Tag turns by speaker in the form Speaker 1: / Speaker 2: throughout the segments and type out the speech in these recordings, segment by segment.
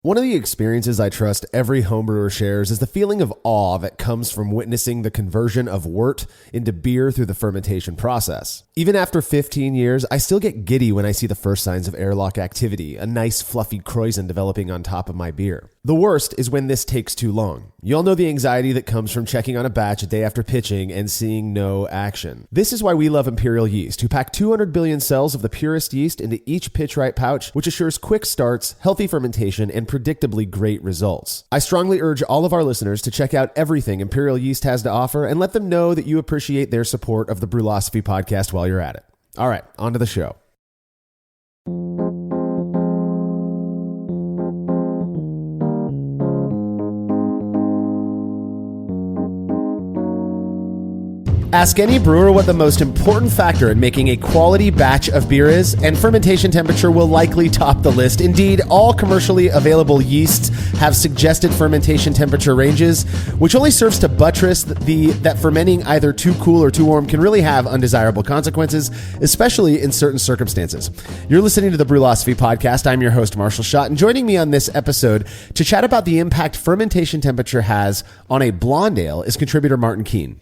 Speaker 1: One of the experiences I trust every homebrewer shares is the feeling of awe that comes from witnessing the conversion of wort into beer through the fermentation process. Even after 15 years, I still get giddy when I see the first signs of airlock activity, a nice fluffy krausen developing on top of my beer. The worst is when this takes too long. You all know the anxiety that comes from checking on a batch a day after pitching and seeing no action. This is why we love Imperial Yeast, who pack 200 billion cells of the purest yeast into each pitch-right pouch, which assures quick starts, healthy fermentation, and predictably great results. I strongly urge all of our listeners to check out everything Imperial Yeast has to offer and let them know that you appreciate their support of the Brewlosophy podcast while you're at it. All right, on to the show. Ask any brewer what the most important factor in making a quality batch of beer is, and fermentation temperature will likely top the list. Indeed, all commercially available yeasts have suggested fermentation temperature ranges, which only serves to buttress that fermenting either too cool or too warm can really have undesirable consequences, especially in certain circumstances. You're listening to the Brewlosophy podcast. I'm your host, Marshall Schott, and joining me on this episode to chat about the impact fermentation temperature has on a blonde ale is contributor Martin Keene.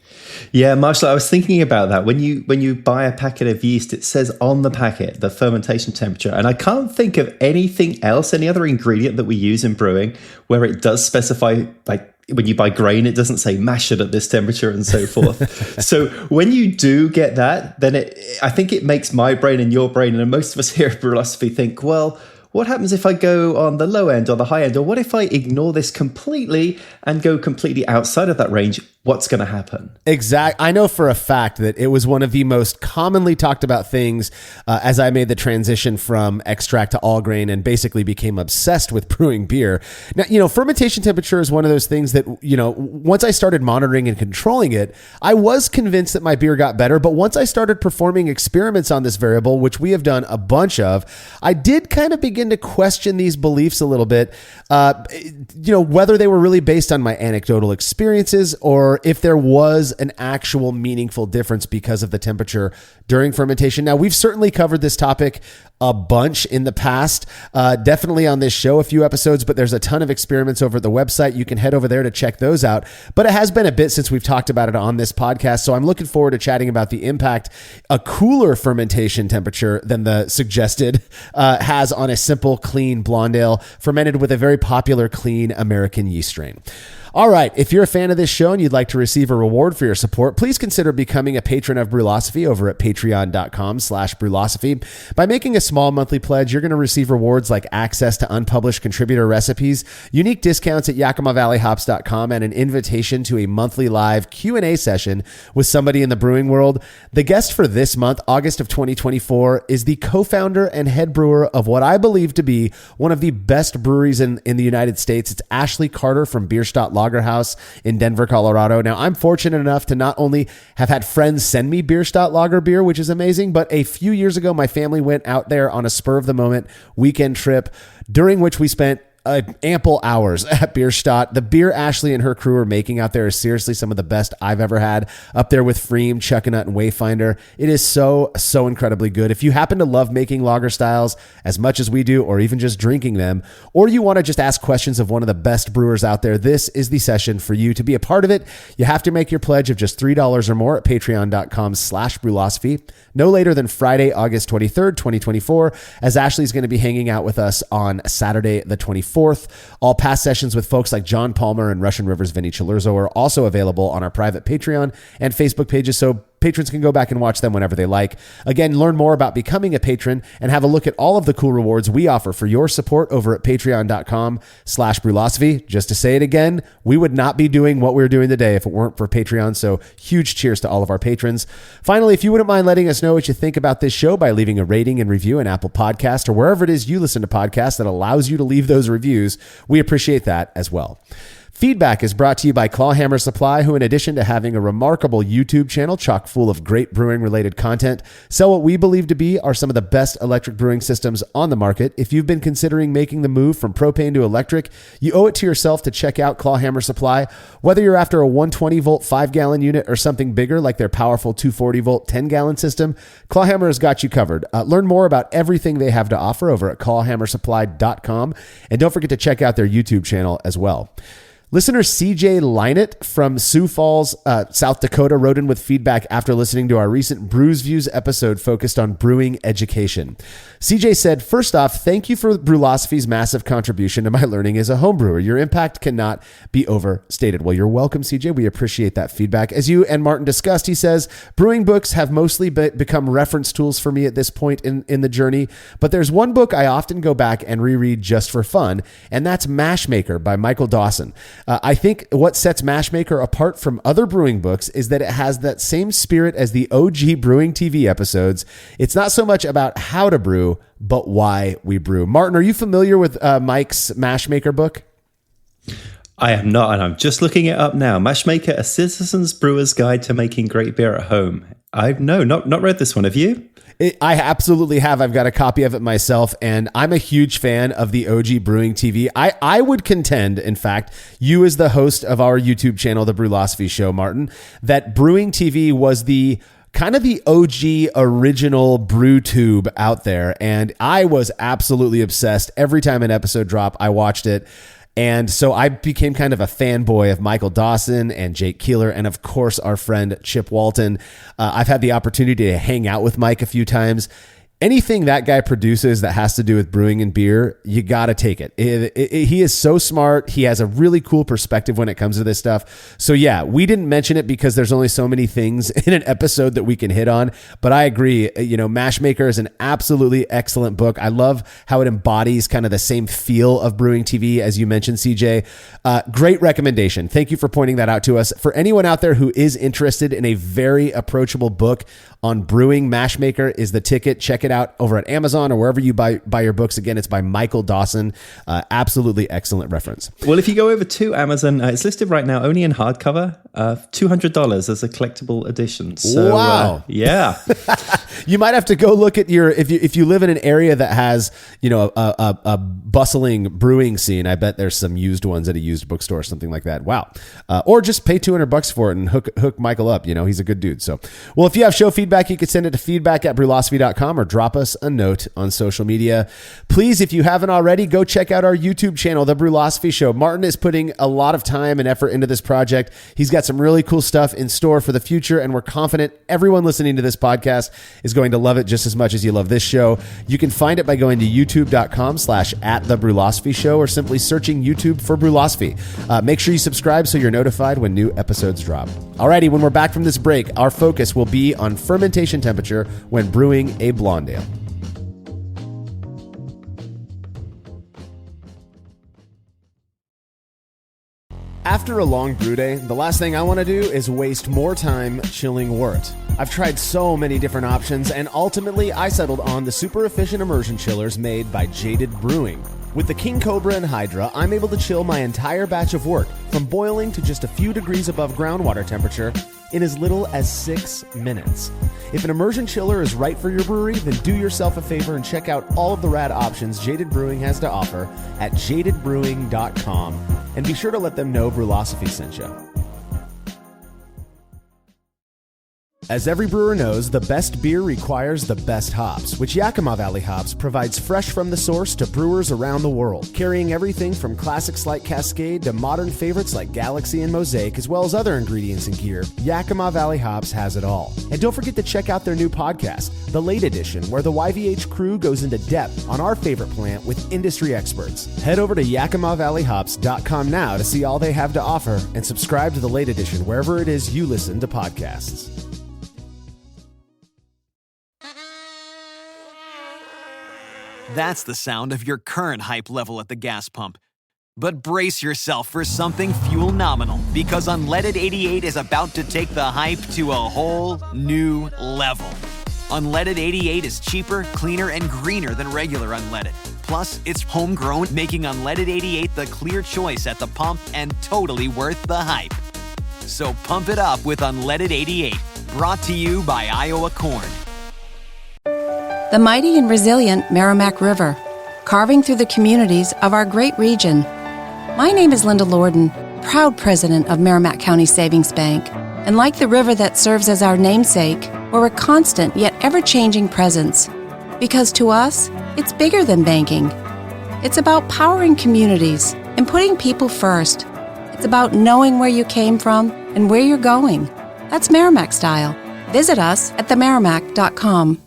Speaker 2: Yeah, Marshall, I was thinking about that. When you buy a packet of yeast, it says on the packet the fermentation temperature, and I can't think of anything else, any other ingredient that we use in brewing where it does specify, like when you buy grain, it doesn't say mash it at this temperature and so forth. So when you do get that, then I think it makes my brain and your brain and most of us here at Brewlosophy think, well, what happens if I go on the low end or the high end? Or what if I ignore this completely and go completely outside of that range? What's going to happen?
Speaker 1: Exactly. I know for a fact that it was one of the most commonly talked about things as I made the transition from extract to all grain and basically became obsessed with brewing beer. Now, fermentation temperature is one of those things that, once I started monitoring and controlling it, I was convinced that my beer got better. But once I started performing experiments on this variable, which we have done a bunch of, I did kind of begin to question these beliefs a little bit, whether they were really based on my anecdotal experiences or if there was an actual meaningful difference because of the temperature during fermentation. Now, we've certainly covered this topic a bunch in the past, definitely on this show, a few episodes, but there's a ton of experiments over at the website. You can head over there to check those out. But it has been a bit since we've talked about it on this podcast. So I'm looking forward to chatting about the impact a cooler fermentation temperature than the suggested has on a simple, clean blonde ale fermented with a very popular, clean American yeast strain. All right, if you're a fan of this show and you'd like to receive a reward for your support, please consider becoming a patron of Brewlosophy over at patreon.com/Brewlosophy. By making a small monthly pledge, you're going to receive rewards like access to unpublished contributor recipes, unique discounts at YakimaValleyHops.com, and an invitation to a monthly live Q&A session with somebody in the brewing world. The guest for this month, August of 2024, is the co-founder and head brewer of what I believe to be one of the best breweries in the United States. It's Ashley Carter from Bierstadt Lager House in Denver, Colorado. Now, I'm fortunate enough to not only have had friends send me Bierstadt Lager beer, which is amazing, but a few years ago, my family went out there on a spur of the moment weekend trip, during which we spent ample hours at Bierstadt. The beer Ashley and her crew are making out there is seriously some of the best I've ever had, up there with Freem, Chuckanut, and Wayfinder. It is so incredibly good. If you happen to love making lager styles as much as we do, or even just drinking them, or you want to just ask questions of one of the best brewers out there, this is the session for you. To be a part of it, you have to make your pledge of just $3 or more at patreon.com/Brewlosophy, no later than Friday, August 23rd, 2024, as Ashley's going to be hanging out with us on Saturday, the 24th. All past sessions with folks like John Palmer and Russian River's Vinny Chilurzo are also available on our private Patreon and Facebook pages, so patrons can go back and watch them whenever they like. Again, learn more about becoming a patron and have a look at all of the cool rewards we offer for your support over at patreon.com/Brewlosophy. Just to say it again, we would not be doing what we're doing today if it weren't for Patreon. So huge cheers to all of our patrons. Finally, if you wouldn't mind letting us know what you think about this show by leaving a rating and review in Apple Podcast or wherever it is you listen to podcasts that allows you to leave those reviews, we appreciate that as well. Feedback is brought to you by Clawhammer Supply, who in addition to having a remarkable YouTube channel chock full of great brewing related content, sell what we believe to be are some of the best electric brewing systems on the market. If you've been considering making the move from propane to electric, you owe it to yourself to check out Clawhammer Supply. Whether you're after a 120 volt 5-gallon unit or something bigger like their powerful 240 volt 10-gallon system, Clawhammer has got you covered. Learn more about everything they have to offer over at clawhammersupply.com, and don't forget to check out their YouTube channel as well. Listener CJ Lynett from Sioux Falls, South Dakota, wrote in with feedback after listening to our recent Brews Views episode focused on brewing education. CJ said, first off, thank you for Brewlosophy's massive contribution to my learning as a home brewer. Your impact cannot be overstated. Well, you're welcome, CJ. We appreciate that feedback. As you and Martin discussed, he says, brewing books have mostly become reference tools for me at this point in the journey, but there's one book I often go back and reread just for fun, and that's Mashmaker by Michael Dawson. I think what sets Mashmaker apart from other brewing books is that it has that same spirit as the OG brewing TV episodes. It's not so much about how to brew, but why we brew. Martin, are you familiar with Mike's Mashmaker book?
Speaker 2: I am not, and I'm just looking it up now. Mashmaker, A Citizen's Brewer's Guide to Making Great Beer at Home. I've not read this one. Have you?
Speaker 1: I absolutely have. I've got a copy of it myself, and I'm a huge fan of the OG Brewing TV. I would contend, in fact, you as the host of our YouTube channel, The Brewlosophy Show, Martin, that Brewing TV was the kind of the OG original brew tube out there, and I was absolutely obsessed. Every time an episode dropped, I watched it. And so I became kind of a fanboy of Michael Dawson and Jake Keeler, and of course our friend Chip Walton. I've had the opportunity to hang out with Mike a few times. Anything that guy produces that has to do with brewing and beer, you got to take it. He is so smart. He has a really cool perspective when it comes to this stuff. So yeah, we didn't mention it because there's only so many things in an episode that we can hit on. But I agree, Mashmaker is an absolutely excellent book. I love how it embodies kind of the same feel of brewing TV as you mentioned, CJ. Great recommendation. Thank you for pointing that out to us. For anyone out there who is interested in a very approachable book on brewing, Mashmaker is the ticket. Check it out over at Amazon or wherever you buy your books. Again, it's by Michael Dawson. Absolutely excellent reference.
Speaker 2: Well, if you go over to Amazon, it's listed right now only in hardcover, $200 as a collectible edition. So,
Speaker 1: wow.
Speaker 2: Yeah.
Speaker 1: You might have to go look at if you live in an area that has, a bustling brewing scene. I bet there's some used ones at a used bookstore or something like that. Wow. Or just pay $200 for it and hook Michael up. He's a good dude. So, well, if you have show feedback, you can send it to feedback@brewlosophy.com or drop us a note on social media. Please, if you haven't already, go check out our YouTube channel, The Brewlosophy Show. Martin is putting a lot of time and effort into this project. He's got some really cool stuff in store for the future, and we're confident everyone listening to this podcast is going to love it just as much as you love this show. You can find it by going to youtube.com/@thebrewlosophy show or simply searching YouTube for Brewlosophy. Make sure you subscribe so you're notified when new episodes drop. Alrighty, when we're back from this break, our focus will be on fermentation temperature when brewing a blonde ale. After a long brew day, the last thing I want to do is waste more time chilling wort. I've tried so many different options, and ultimately I settled on the super efficient immersion chillers made by Jaded Brewing. With the King Cobra and Hydra, I'm able to chill my entire batch of wort from boiling to just a few degrees above groundwater temperature in as little as 6 minutes. If an immersion chiller is right for your brewery, then do yourself a favor and check out all of the rad options Jaded Brewing has to offer at jadedbrewing.com. And be sure to let them know Brewlosophy sent you. As every brewer knows, the best beer requires the best hops, which Yakima Valley Hops provides fresh from the source to brewers around the world, carrying everything from classics like Cascade to modern favorites like Galaxy and Mosaic, as well as other ingredients and gear. Yakima Valley Hops has it all. And don't forget to check out their new podcast, The Late Edition, where the YVH crew goes into depth on our favorite plant with industry experts. Head over to YakimaValleyHops.com now to see all they have to offer and subscribe to The Late Edition wherever it is you listen to podcasts.
Speaker 3: That's the sound of your current hype level at the gas pump. But brace yourself for something fuel-nominal, because Unleaded 88 is about to take the hype to a whole new level. Unleaded 88 is cheaper, cleaner, and greener than regular unleaded. Plus, it's homegrown, making Unleaded 88 the clear choice at the pump and totally worth the hype. So pump it up with Unleaded 88, brought to you by Iowa Corn.
Speaker 4: The mighty and resilient Merrimack River, carving through the communities of our great region. My name is Linda Lorden, proud president of Merrimack County Savings Bank. And like the river that serves as our namesake, we're a constant yet ever-changing presence. Because to us, it's bigger than banking. It's about powering communities and putting people first. It's about knowing where you came from and where you're going. That's Merrimack style. Visit us at themerrimack.com.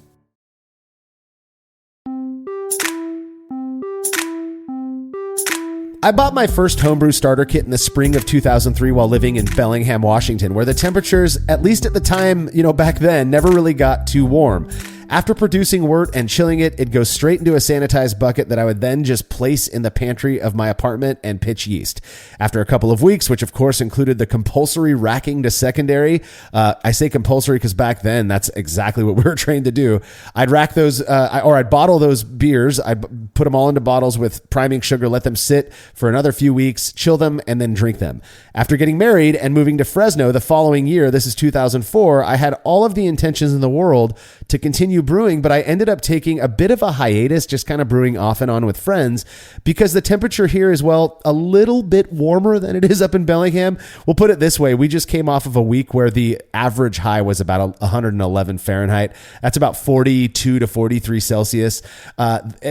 Speaker 1: I bought my first homebrew starter kit in the spring of 2003 while living in Bellingham, Washington, where the temperatures, at least at the time, back then, never really got too warm. After producing wort and chilling it, it'd go straight into a sanitized bucket that I would then just place in the pantry of my apartment and pitch yeast. After a couple of weeks, which of course included the compulsory racking to secondary, I say compulsory because back then that's exactly what we were trained to do. I'd rack those, or I'd bottle those beers. I'd put them all into bottles with priming sugar, let them sit for another few weeks, chill them, and then drink them. After getting married and moving to Fresno the following year, this is 2004, I had all of the intentions in the world to continue brewing, but I ended up taking a bit of a hiatus, just kind of brewing off and on with friends, because the temperature here is, well, a little bit warmer than it is up in Bellingham. We'll put it this way. We just came off of a week where the average high was about 111 Fahrenheit. That's about 42 to 43 Celsius.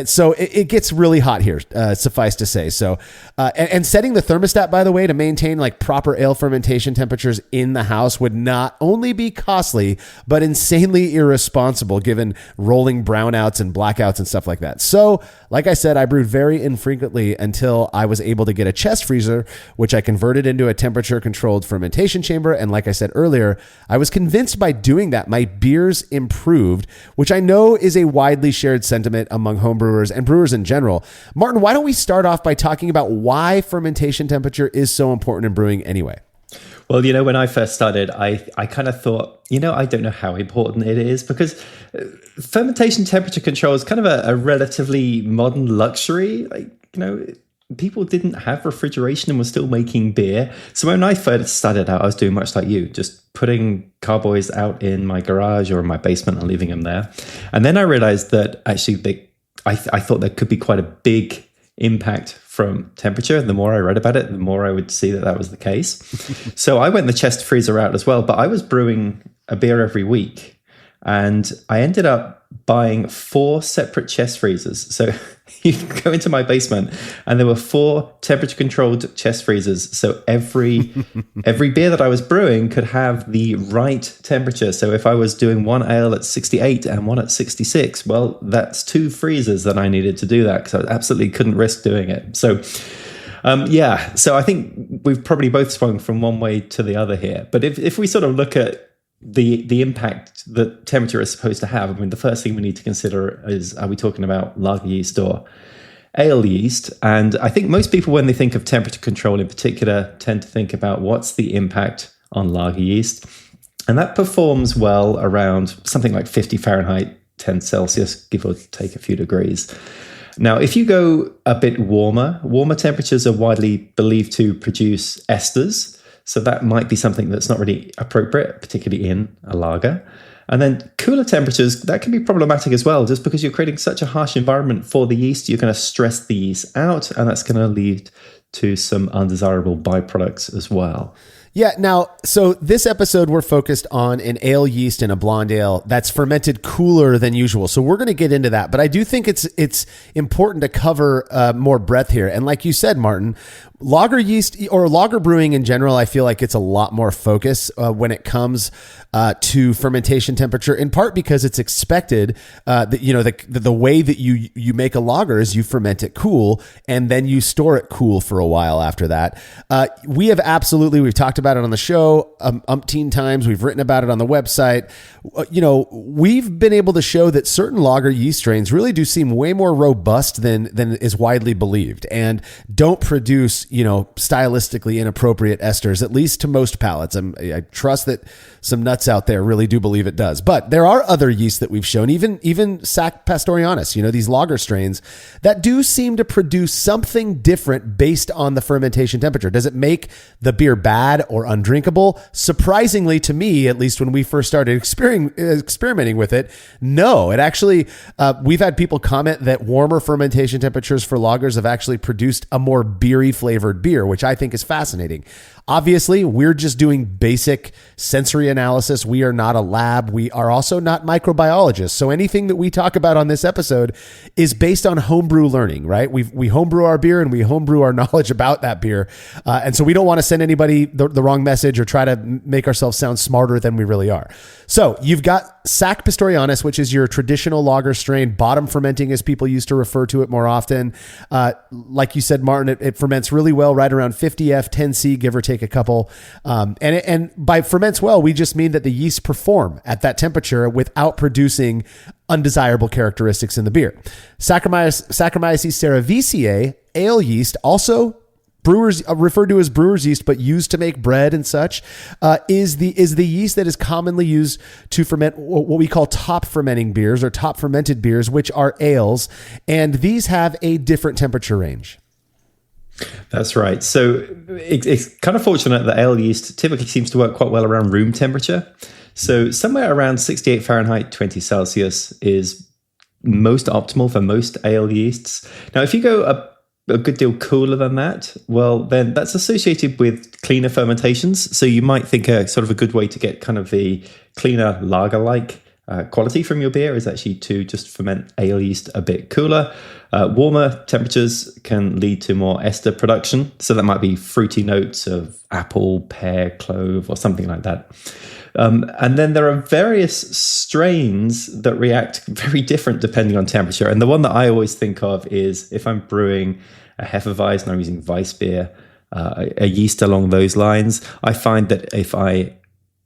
Speaker 1: So it gets really hot here, suffice to say. So, and setting the thermostat, by the way, to maintain like proper ale fermentation temperatures in the house would not only be costly, but insanely irresponsible given rolling brownouts and blackouts and stuff like that. So, like I said, I brewed very infrequently until I was able to get a chest freezer, which I converted into a temperature controlled fermentation chamber. And like I said earlier, I was convinced by doing that my beers improved, which I know is a widely shared sentiment among homebrewers and brewers in general. Martin, why don't we start off by talking about why fermentation temperature is so important in brewing anyway?
Speaker 2: Well, when I first started, I kind of thought, I don't know how important it is, because fermentation temperature control is kind of a relatively modern luxury. People didn't have refrigeration and were still making beer. So when I first started out, I was doing much like you, just putting carboys out in my garage or in my basement and leaving them there. And then I realized that actually I thought there could be quite a big impact from temperature. The more I read about it, the more I would see that was the case. So I went the chest freezer route as well, but I was brewing a beer every week, and I ended up buying 4 separate chest freezers. So you go into my basement and there were 4 temperature controlled chest freezers. So every beer that I was brewing could have the right temperature. So if I was doing one ale at 68 and one at 66, well, that's 2 freezers that I needed to do that, because I absolutely couldn't risk doing it. So so I think we've probably both swung from one way to the other here. But if we sort of look at the impact that temperature is supposed to have, I mean, the first thing we need to consider is, are we talking about lager yeast or ale yeast? And I think most people, when they think of temperature control in particular, tend to think about what's the impact on lager yeast. And that performs well around something like 50 Fahrenheit, 10 Celsius, give or take a few degrees. Now, if you go a bit warmer temperatures are widely believed to produce esters. So that might be something that's not really appropriate, particularly in a lager. And then cooler temperatures, that can be problematic as well. Just because you're creating such a harsh environment for the yeast, you're going to stress the yeast out, and that's going to lead to some undesirable byproducts as well.
Speaker 1: Yeah. Now, so this episode, we're focused on an ale yeast in a blonde ale that's fermented cooler than usual. So we're going to get into that, but I do think it's important to cover more breadth here. And like you said, Martin, lager yeast or lager brewing in general, I feel like it's a lot more focus when it comes to fermentation temperature, in part because it's expected that, the way that you make a lager is you ferment it cool and then you store it cool for a while after that. We've talked about it on the show umpteen times. We've written about it on the website. We've been able to show that certain lager yeast strains really do seem way more robust than is widely believed, and don't produce, stylistically inappropriate esters, at least to most palates. I trust that some nuts out there really do believe it does. But there are other yeasts that we've shown, even Sac Pastorianus, these lager strains that do seem to produce something different based on the fermentation temperature. Does it make the beer bad or undrinkable? Surprisingly to me, at least when we first started experimenting with it, no. It actually, we've had people comment that warmer fermentation temperatures for lagers have actually produced a more beery flavored beer, which I think is fascinating. Obviously, we're just doing basic sensory analysis. We are not a lab. We are also not microbiologists. So anything that we talk about on this episode is based on homebrew learning, right? We homebrew our beer and we homebrew our knowledge about that beer. And so we don't want to send anybody the wrong message or try to make ourselves sound smarter than we really are. So you've got Sac Pastorianus, which is your traditional lager strain, bottom fermenting as people used to refer to it more often. Like you said, Martin, it ferments really well, right around 50F, 10C, give or take a couple. And by ferments well, we just mean that the yeast perform at that temperature without producing undesirable characteristics in the beer. Saccharomyces cerevisiae, ale yeast, also brewers referred to as brewer's yeast, but used to make bread and such, is the yeast that is commonly used to ferment what we call top fermenting beers or top fermented beers, which are ales. And these have a different temperature range.
Speaker 2: That's right. So it's kind of fortunate that ale yeast typically seems to work quite well around room temperature. So somewhere around 68 Fahrenheit, 20 Celsius is most optimal for most ale yeasts. Now, if you go a good deal cooler than that, well, then that's associated with cleaner fermentations. So you might think a sort of a good way to get kind of the cleaner lager-like quality from your beer is actually to just ferment ale yeast a bit cooler. Warmer temperatures can lead to more ester production. So that might be fruity notes of apple, pear, clove, or something like that. And then there are various strains that react very different depending on temperature. And the one that I always think of is if I'm brewing a Hefeweizen and I'm using Weissbier, a yeast along those lines, I find that if I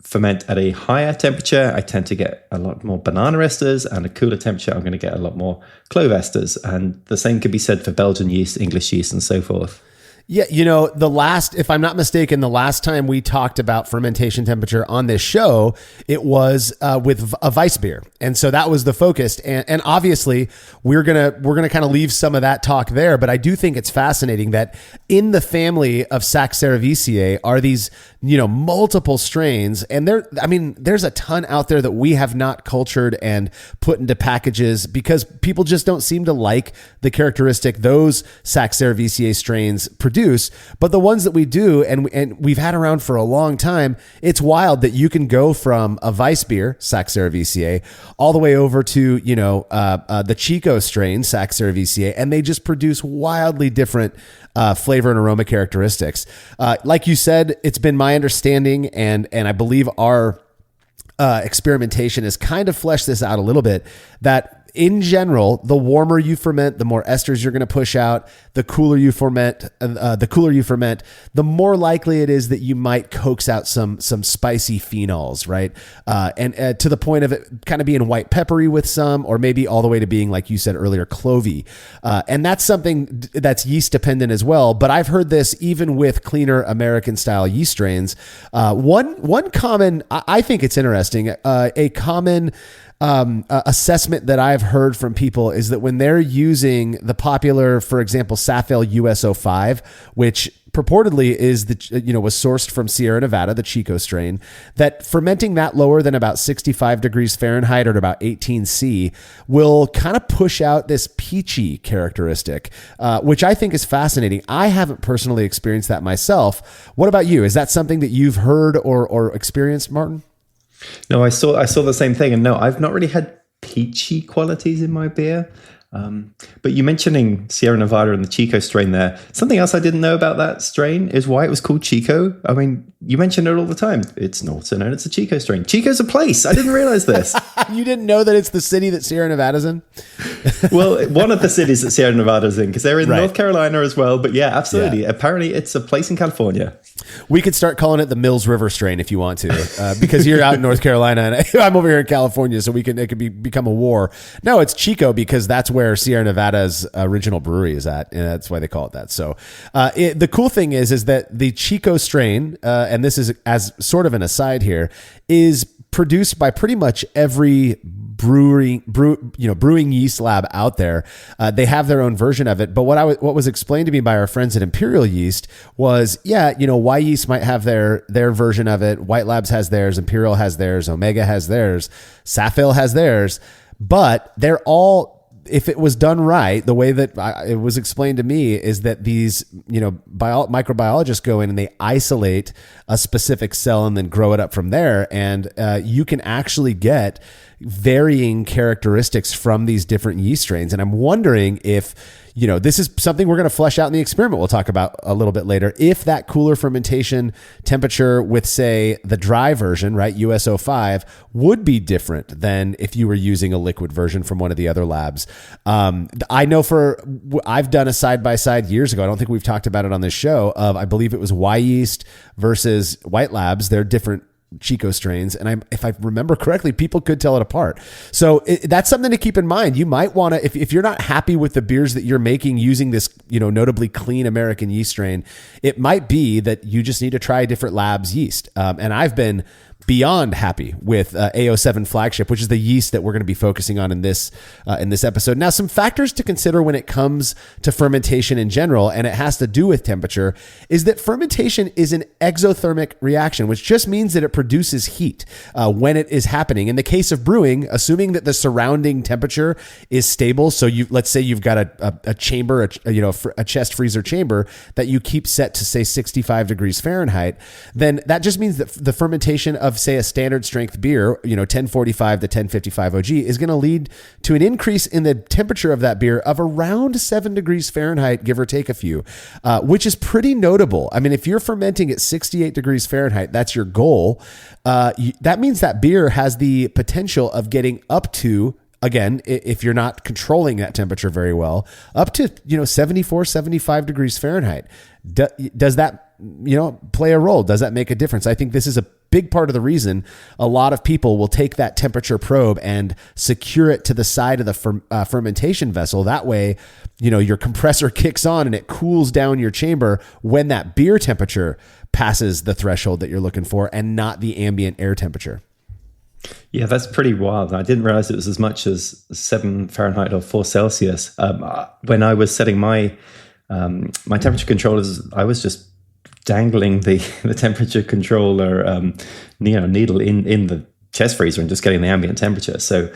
Speaker 2: ferment at a higher temperature, I tend to get a lot more banana esters, and a cooler temperature, I'm going to get a lot more clove esters. And the same could be said for Belgian yeast, English yeast, and so forth.
Speaker 1: Yeah, if I'm not mistaken, the last time we talked about fermentation temperature on this show, it was with a Weissbier, and so that was the focus. And obviously, we're gonna kind of leave some of that talk there. But I do think it's fascinating that in the family of Sac cerevisiae are these multiple strains, and there's a ton out there that we have not cultured and put into packages because people just don't seem to like the characteristic those Sac cerevisiae strains produce. But the ones that we do, and we've had around for a long time, it's wild that you can go from a Weissbier, Sac cerevisiae, all the way over to the Chico strain, Sac cerevisiae, and they just produce wildly different flavor and aroma characteristics. Like you said, it's been my understanding, and I believe our experimentation has kind of fleshed this out a little bit, that in general, the warmer you ferment, the more esters you're going to push out. The cooler you ferment, the more likely it is that you might coax out some spicy phenols, right? And to the point of it kind of being white peppery with some, or maybe all the way to being, like you said earlier, clovey. And that's something that's yeast dependent as well. But I've heard this even with cleaner American style yeast strains. One common, I think it's interesting, a common assessment that I've heard from people is that when they're using the popular, for example, Safale US05, which purportedly is was sourced from Sierra Nevada, the Chico strain, that fermenting that lower than about 65 degrees Fahrenheit or about 18 C will kind of push out this peachy characteristic, which I think is fascinating. I haven't personally experienced that myself. What about you? Is that something that you've heard or experienced, Martin?
Speaker 2: No, I saw the same thing, and no, I've not really had peachy qualities in my beer. But you mentioning Sierra Nevada and the Chico strain there. Something else I didn't know about that strain is why it was called Chico. I mean, you mention it all the time. It's also known as a Chico strain. Chico's a place. I didn't realize this.
Speaker 1: You didn't know that it's the city that Sierra Nevada's in?
Speaker 2: Well, one of the cities that Sierra Nevada's in, because they're in
Speaker 1: Right.
Speaker 2: North Carolina as well. But yeah, absolutely.
Speaker 1: Yeah.
Speaker 2: Apparently, it's a place in California.
Speaker 1: We could start calling it the Mills River strain if you want to, because you're out in North Carolina and I'm over here in California, so it could become a war. No, it's Chico because that's where Sierra Nevada's original brewery is at, and that's why they call it that. So the cool thing is that the Chico strain, and this is as sort of an aside here, is produced by pretty much every brewing yeast lab out there. They have their own version of it. But what was explained to me by our friends at Imperial Yeast was, Y Yeast might have their version of it. White Labs has theirs. Imperial has theirs. Omega has theirs. Safil has theirs. But they're all, if it was done right, the way that it was explained to me is that these, microbiologists go in and they isolate a specific cell and then grow it up from there. And you can actually get varying characteristics from these different yeast strains. And I'm wondering if, this is something we're going to flesh out in the experiment we'll talk about a little bit later. If that cooler fermentation temperature with, say, the dry version, right, US05, would be different than if you were using a liquid version from one of the other labs. I know I've done a side-by-side years ago. I don't think we've talked about it on this show of, I believe it was Y Yeast versus White Labs. They're different Chico strains. And if I remember correctly, people could tell it apart. So that's something to keep in mind. You might want to, if you're not happy with the beers that you're making using this, notably clean American yeast strain, it might be that you just need to try a different lab's yeast. And I've been beyond happy with AO7 Flagship, which is the yeast that we're going to be focusing on in this episode. Now, some factors to consider when it comes to fermentation in general, and it has to do with temperature, is that fermentation is an exothermic reaction, which just means that it produces heat when it is happening. In the case of brewing, assuming that the surrounding temperature is stable, so let's say you've got a chamber, a chest freezer chamber that you keep set to, say, 65 degrees Fahrenheit, then that just means that the fermentation of, say, a standard strength beer, 1045 to 1055 OG, is going to lead to an increase in the temperature of that beer of around 7 degrees Fahrenheit, give or take a few, which is pretty notable. I mean, if you're fermenting at 68 degrees Fahrenheit, that's your goal. That means that beer has the potential of getting up to, again, if you're not controlling that temperature very well, up to 74, 75 degrees Fahrenheit. Does that play a role? Does that make a difference? I think this is a big part of the reason a lot of people will take that temperature probe and secure it to the side of the fermentation vessel. That way, your compressor kicks on and it cools down your chamber when that beer temperature passes the threshold that you're looking for, and not the ambient air temperature.
Speaker 2: Yeah, that's pretty wild. I didn't realize it was as much as 7 Fahrenheit or 4 Celsius. When I was setting my temperature controllers, I was just dangling the temperature controller needle in the chest freezer and just getting the ambient temperature. So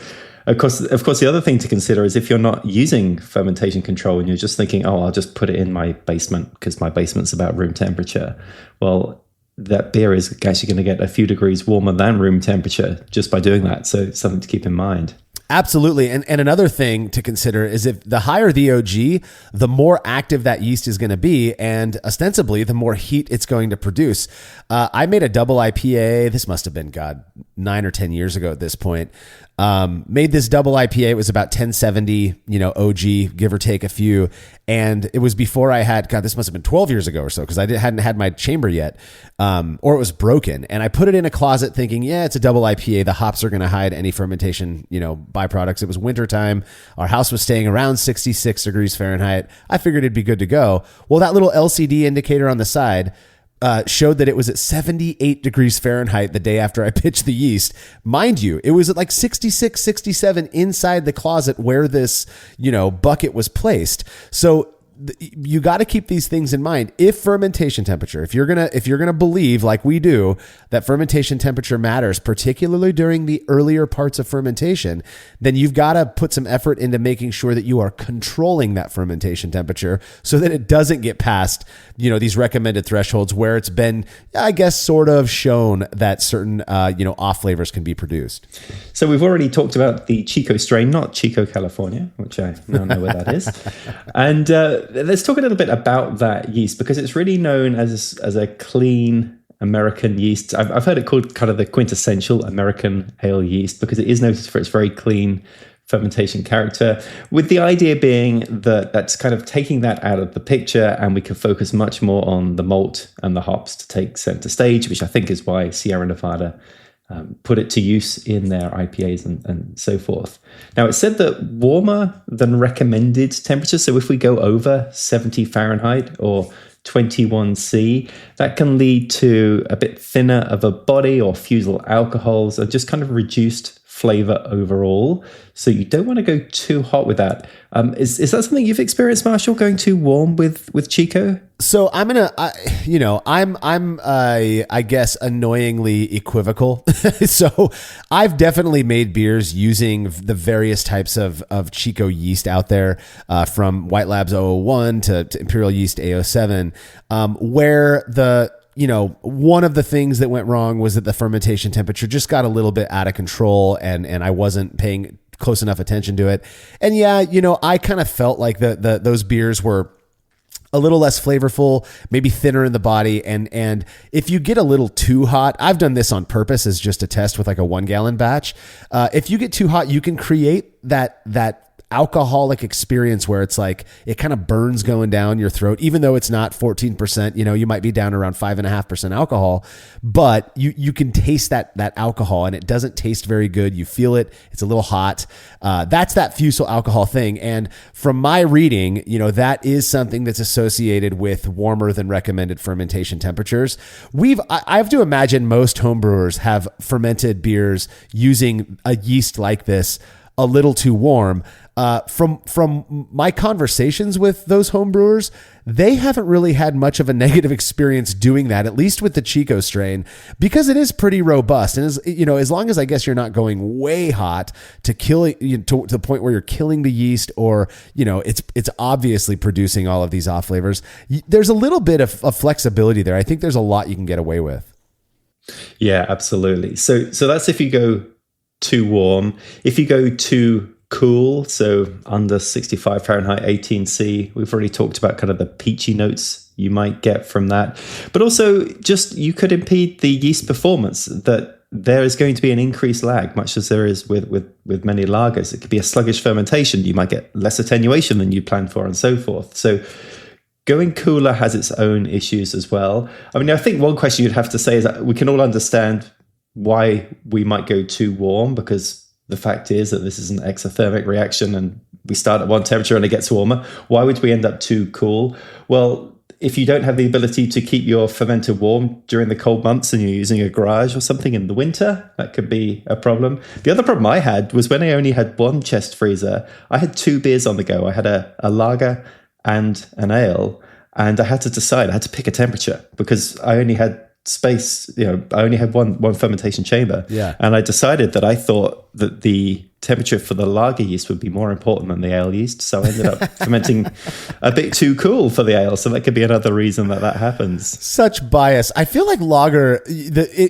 Speaker 2: of course the other thing to consider is if you're not using fermentation control and you're just thinking, I'll just put it in my basement because my basement's about room temperature. Well, that beer is actually going to get a few degrees warmer than room temperature just by doing that. So it's something to keep in mind.
Speaker 1: Absolutely. And another thing to consider is if the higher the OG, the more active that yeast is going to be, and ostensibly the more heat it's going to produce. I made a double IPA. This must have been, 9 or 10 years ago at this point. Made this double IPA. It was about 1070, OG, give or take a few. And it was before I had, this must have been 12 years ago or so, because I hadn't had my chamber yet, or it was broken. And I put it in a closet thinking, it's a double IPA. The hops are going to hide any fermentation, byproducts. It was wintertime. Our house was staying around 66 degrees Fahrenheit. I figured it'd be good to go. Well, that little LCD indicator on the side showed that it was at 78 degrees Fahrenheit the day after I pitched the yeast. Mind you, it was at like 66, 67 inside the closet where this, bucket was placed. So you got to keep these things in mind. If fermentation temperature, if you're gonna believe like we do that fermentation temperature matters, particularly during the earlier parts of fermentation, then you've got to put some effort into making sure that you are controlling that fermentation temperature so that it doesn't get past these recommended thresholds where it's been, I guess, sort of shown that certain off flavors can be produced.
Speaker 2: So we've already talked about the Chico strain, not Chico, California, which I now know where that is, and let's talk a little bit about that yeast, because it's really known as a clean American yeast. I've heard it called kind of the quintessential American ale yeast because it is noted for its very clean fermentation character, with the idea being that that's kind of taking that out of the picture and we can focus much more on the malt and the hops to take center stage, which I think is why Sierra Nevada put it to use in their IPAs and so forth. Now, it's said that warmer than recommended temperature, so if we go over 70 Fahrenheit or 21C, that can lead to a bit thinner of a body or fusel alcohols and just kind of reduced flavor overall. So you don't want to go too hot with that. Is that something you've experienced, Marshall, going too warm with Chico?
Speaker 1: So I'm I guess annoyingly equivocal. So I've definitely made beers using the various types of Chico yeast out there, from White Labs 001 to Imperial Yeast A07, where one of the things that went wrong was that the fermentation temperature just got a little bit out of control, and I wasn't paying close enough attention to it. And I kind of felt like those beers were a little less flavorful, maybe thinner in the body. And if you get a little too hot, I've done this on purpose as just a test with like a 1 gallon batch. If you get too hot, you can create that alcoholic experience where it's like it kind of burns going down your throat, even though it's not 14%. You might be down around 5.5% alcohol, but you can taste that alcohol, and it doesn't taste very good. You feel it; it's a little hot. That's that fusel alcohol thing. And from my reading, that is something that's associated with warmer than recommended fermentation temperatures. I have to imagine most homebrewers have fermented beers using a yeast like this a little too warm. From my conversations with those homebrewers, they haven't really had much of a negative experience doing that, at least with the Chico strain, because it is pretty robust. And as long as I guess you're not going way hot to kill to the point where you're killing the yeast, or it's obviously producing all of these off flavors, there's a little bit of flexibility there. I think there's a lot you can get away with.
Speaker 2: Yeah, absolutely. So that's if you go too warm. If you go too cool, so under 65 Fahrenheit, 18C, we've already talked about kind of the peachy notes you might get from that. But also just you could impede the yeast performance, that there is going to be an increased lag, much as there is with many lagers. It could be a sluggish fermentation. You might get less attenuation than you planned for and so forth. So going cooler has its own issues as well. I mean, I think one question you'd have to say is that we can all understand why we might go too warm, because the fact is that this is an exothermic reaction and we start at one temperature and it gets warmer. Why would we end up too cool? Well, if you don't have the ability to keep your fermenter warm during the cold months and you're using a garage or something in the winter, that could be a problem. The other problem I had was when I only had one chest freezer, I had 2 beers on the go. I had a lager and an ale, and I had to decide. I had to pick a temperature because I only had space. I only had one fermentation chamber.
Speaker 1: Yeah.
Speaker 2: And I decided that I thought that the temperature for the lager yeast would be more important than the ale yeast. So I ended up fermenting a bit too cool for the ale. So that could be another reason that happens.
Speaker 1: Such bias. I feel like lager,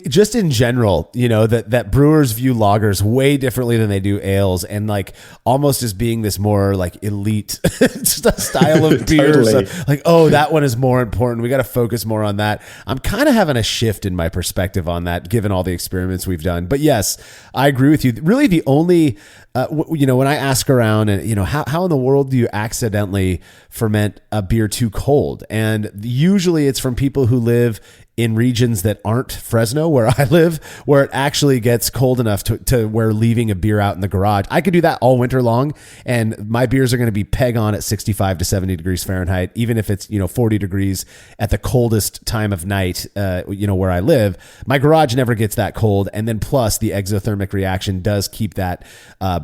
Speaker 1: just in general, that brewers view lagers way differently than they do ales, and like almost as being this more like elite style of beer.
Speaker 2: Totally.
Speaker 1: So like, oh, that one is more important. We got to focus more on that. I'm kind of having a shift in my perspective on that, given all the experiments we've done. But yes, I agree with you. Really, the only when I ask around and, how in the world do you accidentally ferment a beer too cold? And usually it's from people who live in regions that aren't Fresno, where I live, where it actually gets cold enough to where leaving a beer out in the garage. I could do that all winter long, and my beers are going to be peg on at 65 to 70 degrees Fahrenheit, even if it's, 40 degrees at the coldest time of night, where I live. My garage never gets that cold. And then plus the exothermic reaction does keep that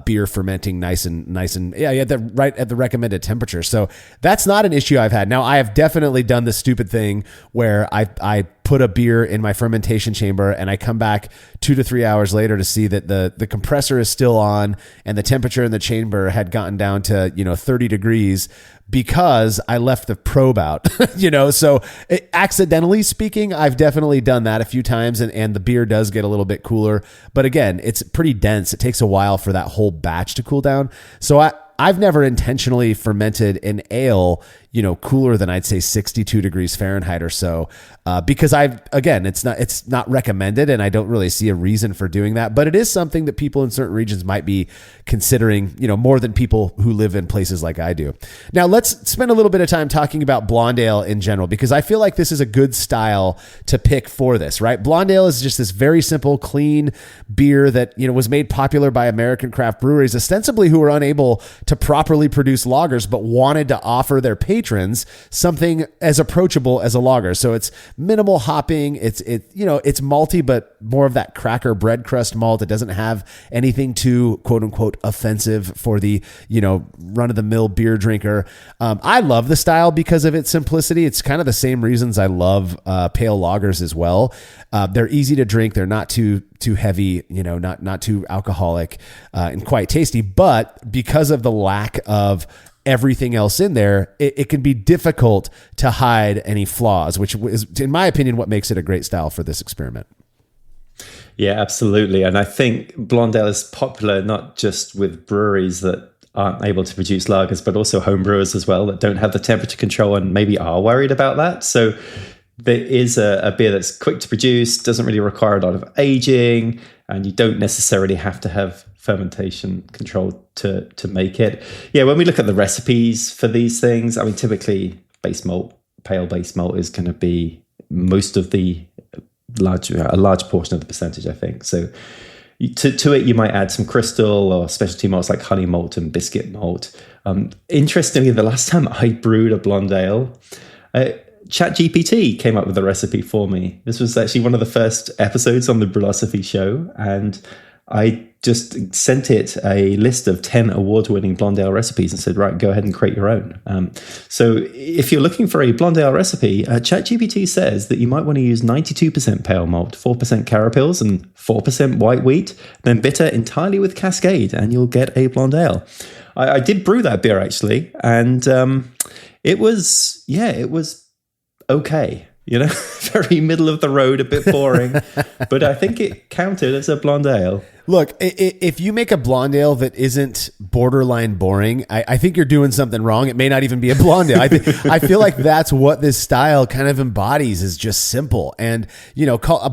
Speaker 1: beer fermenting nice and right at the recommended temperature. So that's not an issue I've had. Now, I have definitely done the stupid thing where I put a beer in my fermentation chamber and I come back 2 to 3 hours later to see that the compressor is still on and the temperature in the chamber had gotten down to 30 degrees because I left the probe out. So accidentally speaking, I've definitely done that a few times, and the beer does get a little bit cooler, but again, it's pretty dense. It takes a while for that whole batch to cool down. So I've never intentionally fermented an ale cooler than I'd say 62 degrees Fahrenheit or so, because it's not recommended, and I don't really see a reason for doing that, but it is something that people in certain regions might be considering, more than people who live in places like I do. Now let's spend a little bit of time talking about blonde ale in general, because I feel like this is a good style to pick for this, right? Blonde ale is just this very simple, clean beer that, was made popular by American craft breweries, ostensibly who were unable to properly produce lagers, but wanted to offer their patrons something as approachable as a lager. So it's minimal hopping. It's malty, but more of that cracker bread crust malt. It doesn't have anything too quote unquote offensive for the, run of the mill beer drinker. I love the style because of its simplicity. It's kind of the same reasons I love pale lagers as well. They're easy to drink. They're not too heavy, not too alcoholic, and quite tasty. But because of the lack of everything else in there, it can be difficult to hide any flaws, which is, in my opinion, what makes it a great style for this experiment.
Speaker 2: Yeah, absolutely. And I think blonde ale is popular not just with breweries that aren't able to produce lagers, but also home brewers as well that don't have the temperature control and maybe are worried about that. So there is a beer that's quick to produce, doesn't really require a lot of aging, and you don't necessarily have to have fermentation control to make it. Yeah, when we look at the recipes for these things, I mean, typically pale base malt is going to be most of a large portion of the percentage, I think. So to it, you might add some crystal or specialty malts like honey malt and biscuit malt. Interestingly, the last time I brewed a blonde ale, ChatGPT came up with a recipe for me. This was actually one of the first episodes on the Brewlosophy show, and I just sent it a list of 10 award-winning blonde ale recipes and said, right, go ahead and create your own. So if you're looking for a blonde ale recipe, ChatGPT says that you might want to use 92% pale malt, 4% carapils, and 4% white wheat, then bitter entirely with Cascade, and you'll get a blonde ale. I did brew that beer, actually, and it was okay. Very middle of the road, a bit boring, but I think it counted as a blonde ale.
Speaker 1: Look, if you make a blonde ale that isn't borderline boring, I think you're doing something wrong. It may not even be a blonde ale. I feel like that's what this style kind of embodies, is just simple. And,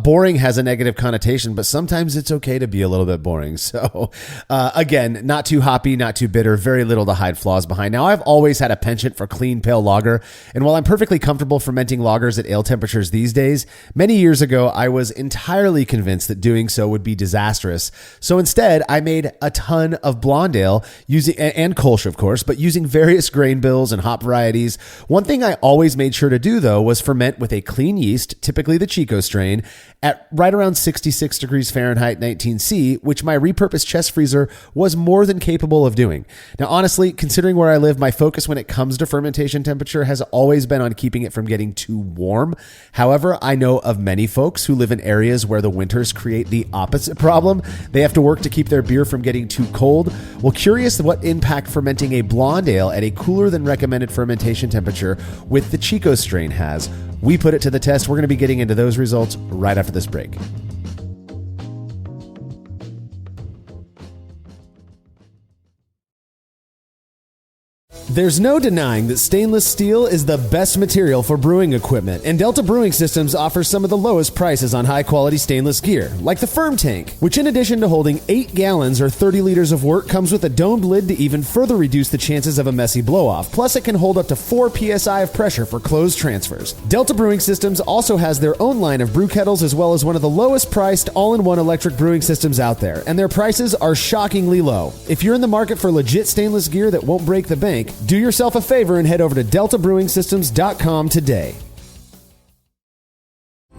Speaker 1: boring has a negative connotation, but sometimes it's okay to be a little bit boring. So, again, not too hoppy, not too bitter, very little to hide flaws behind. Now, I've always had a penchant for clean pale lager. And while I'm perfectly comfortable fermenting lagers at ale temperatures these days, many years ago, I was entirely convinced that doing so would be disastrous. So instead, I made a ton of blonde ale and Kolsch, of course, but using various grain bills and hop varieties. One thing I always made sure to do, though, was ferment with a clean yeast, typically the Chico strain, at right around 66 degrees Fahrenheit, 19C, which my repurposed chest freezer was more than capable of doing. Now, honestly, considering where I live, my focus when it comes to fermentation temperature has always been on keeping it from getting too warm. However, I know of many folks who live in areas where the winters create the opposite problem. They have to work to keep their beer from getting too cold. Well, curious what impact fermenting a blonde ale at a cooler than recommended fermentation temperature with the Chico strain has. We put it to the test. We're going to be getting into those results right after this break. There's no denying that stainless steel is the best material for brewing equipment, and Delta Brewing Systems offers some of the lowest prices on high-quality stainless gear, like the Firm Tank, which in addition to holding 8 gallons or 30 liters of work, comes with a domed lid to even further reduce the chances of a messy blow-off. Plus, it can hold up to 4 psi of pressure for closed transfers. Delta Brewing Systems also has their own line of brew kettles, as well as one of the lowest-priced all-in-one electric brewing systems out there, and their prices are shockingly low. If you're in the market for legit stainless gear that won't break the bank, do yourself a favor and head over to deltabrewingsystems.com today.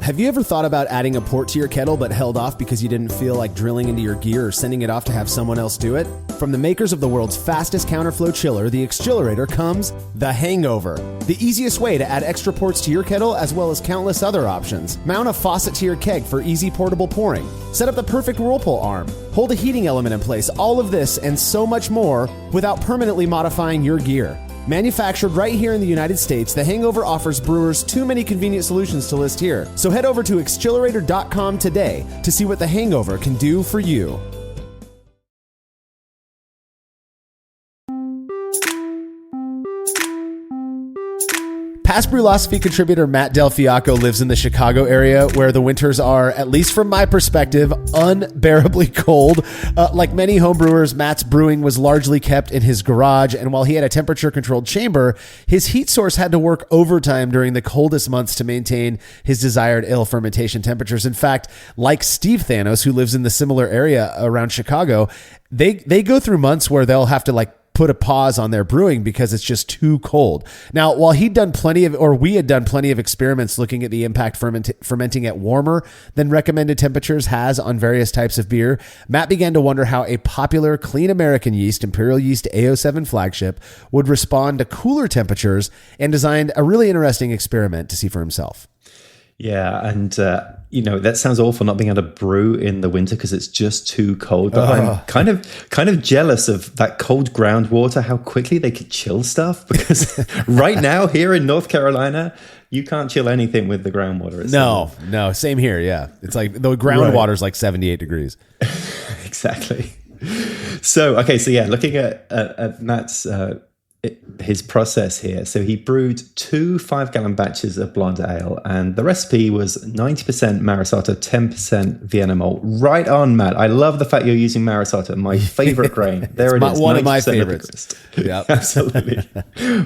Speaker 1: Have you ever thought about adding a port to your kettle but held off because you didn't feel like drilling into your gear or sending it off to have someone else do it? From the makers of the world's fastest counterflow chiller, the Exchillerator, comes the Hangover, the easiest way to add extra ports to your kettle as well as countless other options. Mount a faucet to your keg for easy portable pouring. Set up the perfect whirlpool arm. Hold a heating element in place. All of this and so much more without permanently modifying your gear. Manufactured right here in the United States, the Hangover offers brewers too many convenient solutions to list here. So head over to Exchillerator.com today to see what the Hangover can do for you. Past Brewlosophy contributor Matt Del Fiacco lives in the Chicago area where the winters are, at least from my perspective, unbearably cold. Like many homebrewers, Matt's brewing was largely kept in his garage, and while he had a temperature-controlled chamber, his heat source had to work overtime during the coldest months to maintain his desired ale fermentation temperatures. In fact, like Steve Thanos, who lives in the similar area around Chicago, they go through months where they'll have to put a pause on their brewing because it's just too cold. Now, while we had done plenty of experiments looking at the impact fermenting at warmer than recommended temperatures has on various types of beer, Matt began to wonder how a popular clean American yeast, Imperial Yeast AO7 flagship, would respond to cooler temperatures, and designed a really interesting experiment to see for himself.
Speaker 2: Yeah, and that sounds awful not being able to brew in the winter because it's just too cold. But I'm kind of jealous of that cold groundwater, how quickly they could chill stuff. Because right now here in North Carolina, you can't chill anything with the groundwater.
Speaker 1: No, same here. Yeah, it's like the groundwater's like 78 degrees.
Speaker 2: Exactly. So looking at Matt's. His process here. So he brewed 2 5-gallon batches of blonde ale, and the recipe was 90% Marisotto, 10% Vienna malt. Right on, Matt. I love the fact you're using Marisotto, my favorite grain. There it is.
Speaker 1: One of my favorites.
Speaker 2: Yeah, absolutely.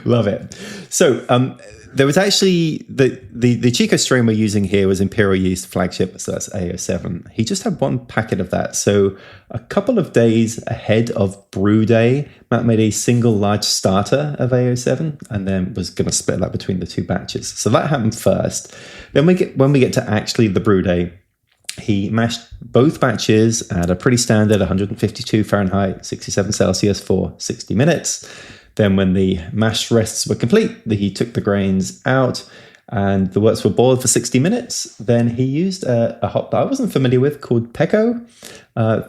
Speaker 2: Love it. So there was actually the Chico strain we're using here was Imperial Yeast flagship, so that's AO7. He just had 1 packet of that. So a couple of days ahead of brew day, Matt made a single large starter of AO7 and then was going to split that between the 2 batches. So that happened first. Then when we get to actually the brew day, he mashed both batches at a pretty standard 152 Fahrenheit, 67 Celsius for 60 minutes. Then when the mash rests were complete, he took the grains out and the worts were boiled for 60 minutes. Then he used a hop that I wasn't familiar with called Pecco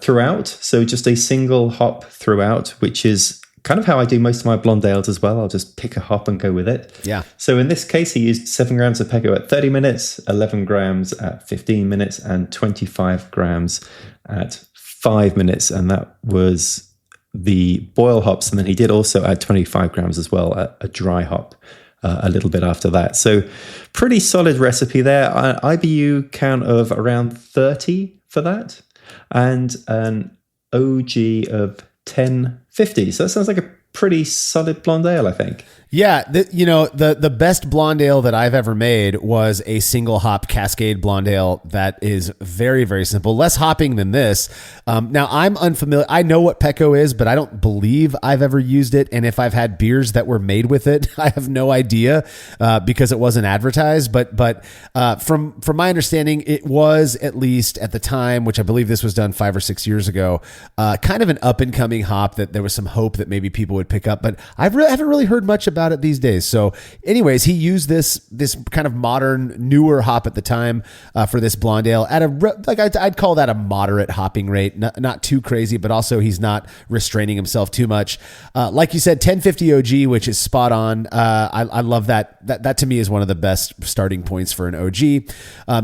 Speaker 2: throughout. So just a single hop throughout, which is kind of how I do most of my blonde ales as well. I'll just pick a hop and go with it.
Speaker 1: Yeah.
Speaker 2: So in this case, he used 7 grams of Pecco at 30 minutes, 11 grams at 15 minutes, and 25 grams at 5 minutes. And that was the boil hops, and then he did also add 25 grams as well, a dry hop a little bit after that. So pretty solid recipe there. IBU count of around 30 for that, and an OG of 1050. So that sounds like a pretty solid blonde ale, I think.
Speaker 1: Yeah, the best blonde ale that I've ever made was a single hop Cascade blonde ale that is very, very simple, less hopping than this. Now I'm unfamiliar. I know what Pecco is, but I don't believe I've ever used it. And if I've had beers that were made with it, I have no idea because it wasn't advertised. But from my understanding, it was, at least at the time, which I believe this was done 5 or 6 years ago, kind of an up and coming hop that there was some hope that maybe people would pick up. But I haven't really heard much about it these days. So anyways, he used this kind of modern, newer hop at the time for this blonde ale at I'd call that a moderate hopping rate, not too crazy, but also he's not restraining himself too much. Like you said, 1050 OG, which is spot on. I love that. That to me is one of the best starting points for an OG.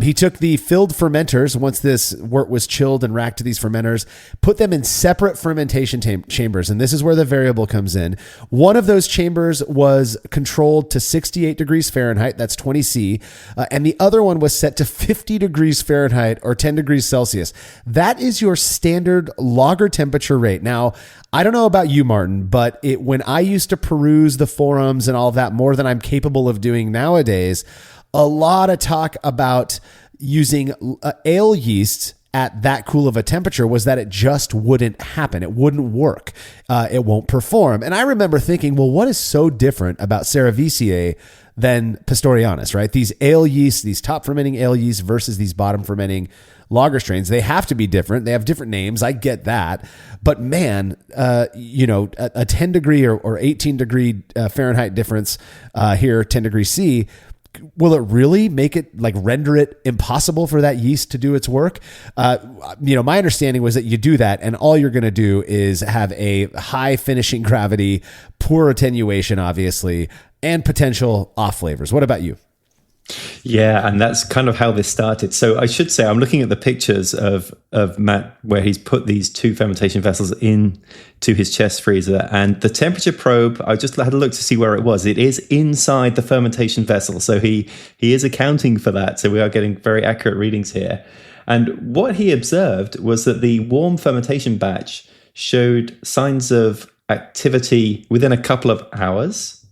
Speaker 1: He took the filled fermenters, once this wort was chilled and racked to these fermenters, put them in separate fermentation chambers. And this is where the variable comes in. One of those chambers was controlled to 68 degrees Fahrenheit, that's 20 C, and the other one was set to 50 degrees Fahrenheit or 10 degrees Celsius. That is your standard lager temperature rate. Now, I don't know about you, Martin, but when I used to peruse the forums and all of that more than I'm capable of doing nowadays, a lot of talk about using ale yeast at that cool of a temperature was that it just wouldn't happen. It wouldn't work. It won't perform. And I remember thinking, well, what is so different about Cerevisiae than Pastorianus, right? These ale yeasts, these top fermenting ale yeasts versus these bottom fermenting lager strains, they have to be different. They have different names. I get that. But man, a 10 degree or 18 degree Fahrenheit difference here, 10 degrees C, will it really make it render it impossible for that yeast to do its work? My understanding was that you do that and all you're going to do is have a high finishing gravity, poor attenuation, obviously, and potential off flavors. What about you?
Speaker 2: Yeah, and that's kind of how this started. So I should say, I'm looking at the pictures of Matt where he's put these two fermentation vessels in to his chest freezer, and the temperature probe, I just had a look to see where it was. It is inside the fermentation vessel, so he is accounting for that. So we are getting very accurate readings here. And what he observed was that the warm fermentation batch showed signs of activity within a couple of hours,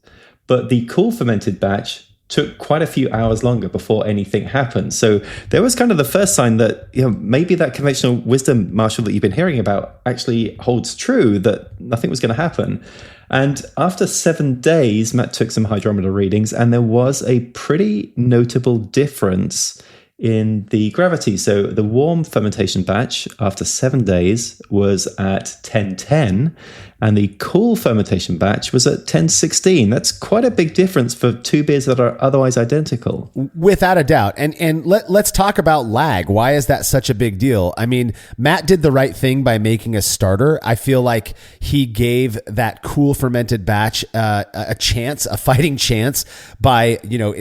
Speaker 2: but the cool fermented batch took quite a few hours longer before anything happened. So there was kind of the first sign that, maybe that conventional wisdom, Marshall, that you've been hearing about actually holds true, that nothing was going to happen. And after 7 days, Matt took some hydrometer readings, and there was a pretty notable difference in the gravity. So the warm fermentation batch after 7 days was at 1010, and the cool fermentation batch was at 1016. That's quite a big difference for two beers that are otherwise identical.
Speaker 1: Without a doubt. And let's talk about lag. Why is that such a big deal? I mean, Matt did the right thing by making a starter. I feel like he gave that cool fermented batch a chance, a fighting chance, by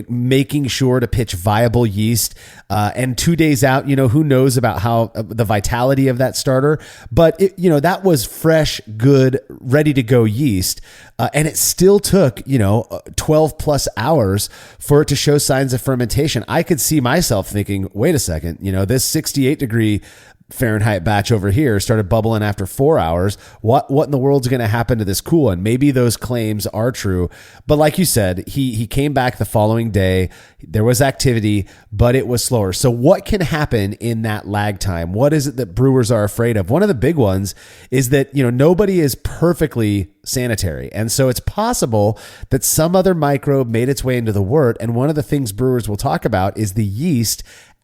Speaker 1: making sure to pitch viable yeast. And 2 days out, who knows about how the vitality of that starter, but that was fresh, good, ready to go yeast. And it still took, 12 plus hours for it to show signs of fermentation. I could see myself thinking, wait a second, this 68 degree Fahrenheit batch over here started bubbling after 4 hours. What in the world's going to happen to this cool one? Maybe those claims are true, but like you said, he came back the following day. There was activity, but it was slower. So what can happen in that lag time? What is it that brewers are afraid of? One of the big ones is that, nobody is perfectly sanitary. And so it's possible that some other microbe made its way into the wort. And one of the things brewers will talk about is the yeast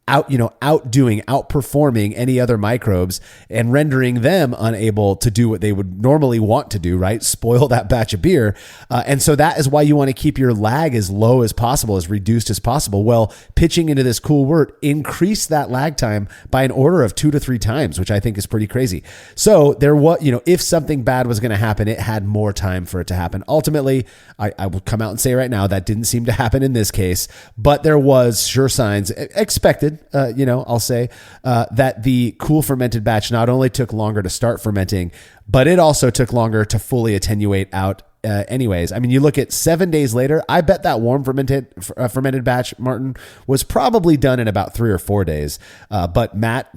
Speaker 1: outperforming any other microbes and rendering them unable to do what they would normally want to do, right? Spoil that batch of beer. And so that is why you want to keep your lag as low as possible, as reduced as possible. Well, pitching into this cool wort increased that lag time by an order of 2 to 3 times, which I think is pretty crazy. So there was, if something bad was going to happen, it had more time for it to happen. Ultimately, I will come out and say right now that didn't seem to happen in this case, but there was sure signs expected. I'll say that the cool fermented batch not only took longer to start fermenting, but it also took longer to fully attenuate out anyways. I mean, you look at 7 days later, I bet that warm fermented batch, Martin, was probably done in about 3 or 4 days. But Matt,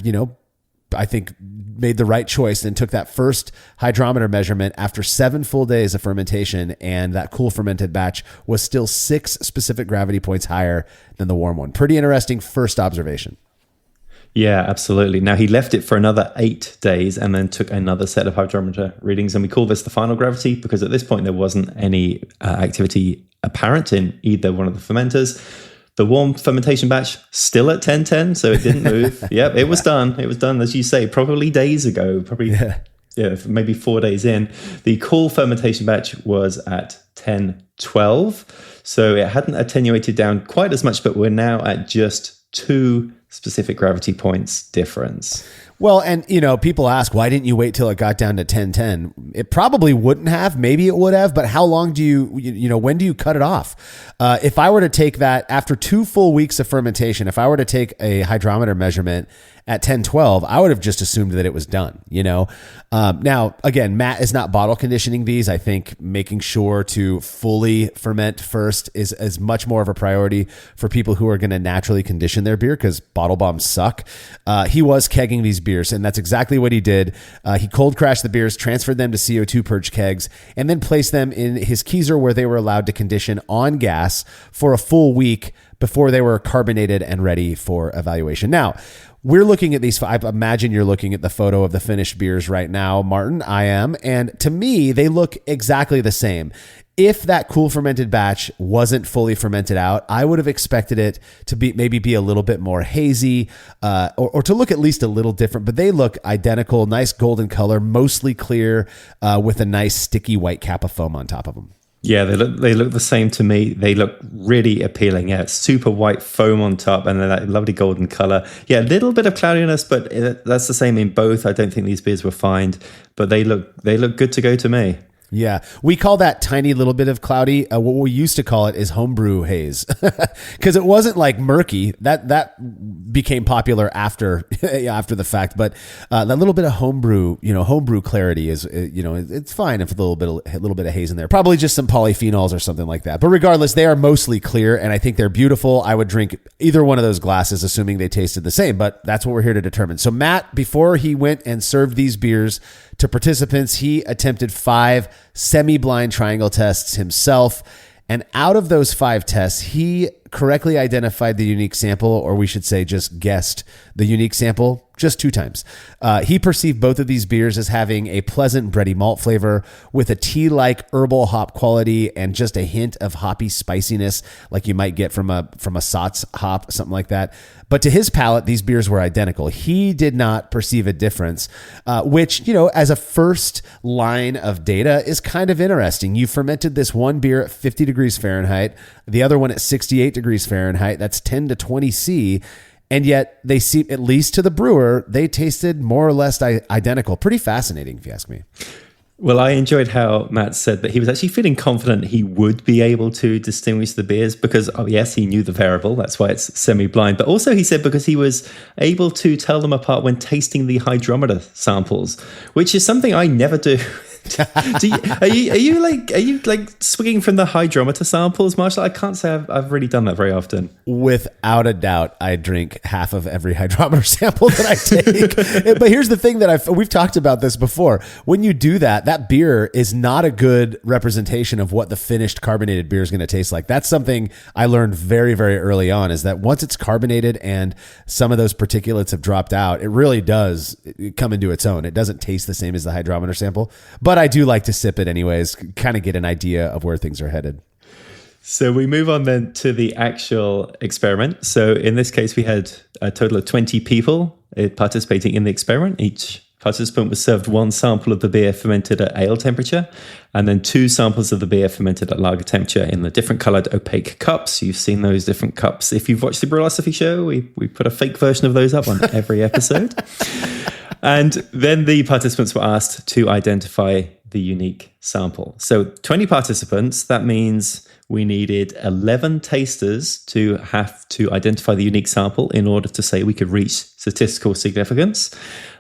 Speaker 1: I think made the right choice and took that first hydrometer measurement after 7 full days of fermentation, and that cool fermented batch was still 6 specific gravity points higher than the warm one. Pretty interesting first observation.
Speaker 2: Yeah, absolutely. Now he left it for another 8 days and then took another set of hydrometer readings, and we call this the final gravity because at this point there wasn't any activity apparent in either one of the fermenters. The warm fermentation batch still at 1010, so it didn't move. Yep, it was done. It was done, as you say, probably days ago, maybe 4 days in. The cool fermentation batch was at 1012, so it hadn't attenuated down quite as much, but we're now at just 2 specific gravity points difference.
Speaker 1: Well, and people ask, why didn't you wait till it got down to 1010? It probably wouldn't have, maybe it would have, but how long do when do you cut it off? If I were to take that after 2 full weeks of fermentation, if I were to take a hydrometer measurement at 1012, I would have just assumed that it was done, Now, again, Matt is not bottle conditioning these. I think making sure to fully ferment first is much more of a priority for people who are going to naturally condition their beer because bottle bombs suck. He was kegging these beers, and that's exactly what he did. He cold crashed the beers, transferred them to CO2 purge kegs, and then placed them in his keezer where they were allowed to condition on gas for a full week before they were carbonated and ready for evaluation. Now, we're looking at these. I imagine you're looking at the photo of the finished beers right now, Martin. I am. And to me, they look exactly the same. If that cool fermented batch wasn't fully fermented out, I would have expected it to be a little bit more hazy or to look at least a little different, but they look identical, nice golden color, mostly clear with a nice sticky white cap of foam on top of them.
Speaker 2: Yeah, they look the same to me. They look really appealing. Yeah, super white foam on top and then that lovely golden color. Yeah, a little bit of cloudiness, but that's the same in both. I don't think these beers were fined, but they look good to go to me.
Speaker 1: Yeah, we call that tiny little bit of cloudy. What we used to call it is homebrew haze, because it wasn't like murky. That became popular after after the fact. But that little bit of homebrew clarity is it's fine if a little bit of haze in there. Probably just some polyphenols or something like that. But regardless, they are mostly clear, and I think they're beautiful. I would drink either one of those glasses, assuming they tasted the same. But that's what we're here to determine. So Matt, before he went and served these beers to participants, he attempted 5 semi-blind triangle tests himself. And out of those 5 tests, he correctly identified the unique sample, or we should say just guessed the unique sample, just 2 times. He perceived both of these beers as having a pleasant bready malt flavor with a tea-like herbal hop quality and just a hint of hoppy spiciness like you might get from a Satz hop, something like that. But to his palate, these beers were identical. He did not perceive a difference, which, as a first line of data is kind of interesting. You fermented this one beer at 50 degrees Fahrenheit, the other one at 68 degrees Fahrenheit. That's 10 to 20 C. And yet they seem, at least to the brewer, they tasted more or less identical. Pretty fascinating, if you ask me.
Speaker 2: Well, I enjoyed how Matt said that he was actually feeling confident he would be able to distinguish the beers because, yes, he knew the variable. That's why it's semi-blind. But also he said because he was able to tell them apart when tasting the hydrometer samples, which is something I never do. Are you like swinging from the hydrometer samples, Marshall? I can't say I've really done that very often.
Speaker 1: Without a doubt, I drink half of every hydrometer sample that I take. But here's the thing that we've talked about this before. When you do that beer is not a good representation of what the finished carbonated beer is going to taste like. That's something I learned very, very early on, is that once it's carbonated and some of those particulates have dropped out, it really does come into its own. It doesn't taste the same as the hydrometer sample. But I do like to sip it anyways, kind of get an idea of where things are headed.
Speaker 2: So we move on then to the actual experiment. So in this case, we had a total of 20 people participating in the experiment. Each participant was served 1 sample of the beer fermented at ale temperature, and then 2 samples of the beer fermented at lager temperature in the different colored opaque cups. You've seen those different cups. If you've watched the Brewlosophy show, we put a fake version of those up on every episode. And then the participants were asked to identify the unique sample. So 20 participants, that means we needed 11 tasters to have to identify the unique sample in order to say we could reach statistical significance.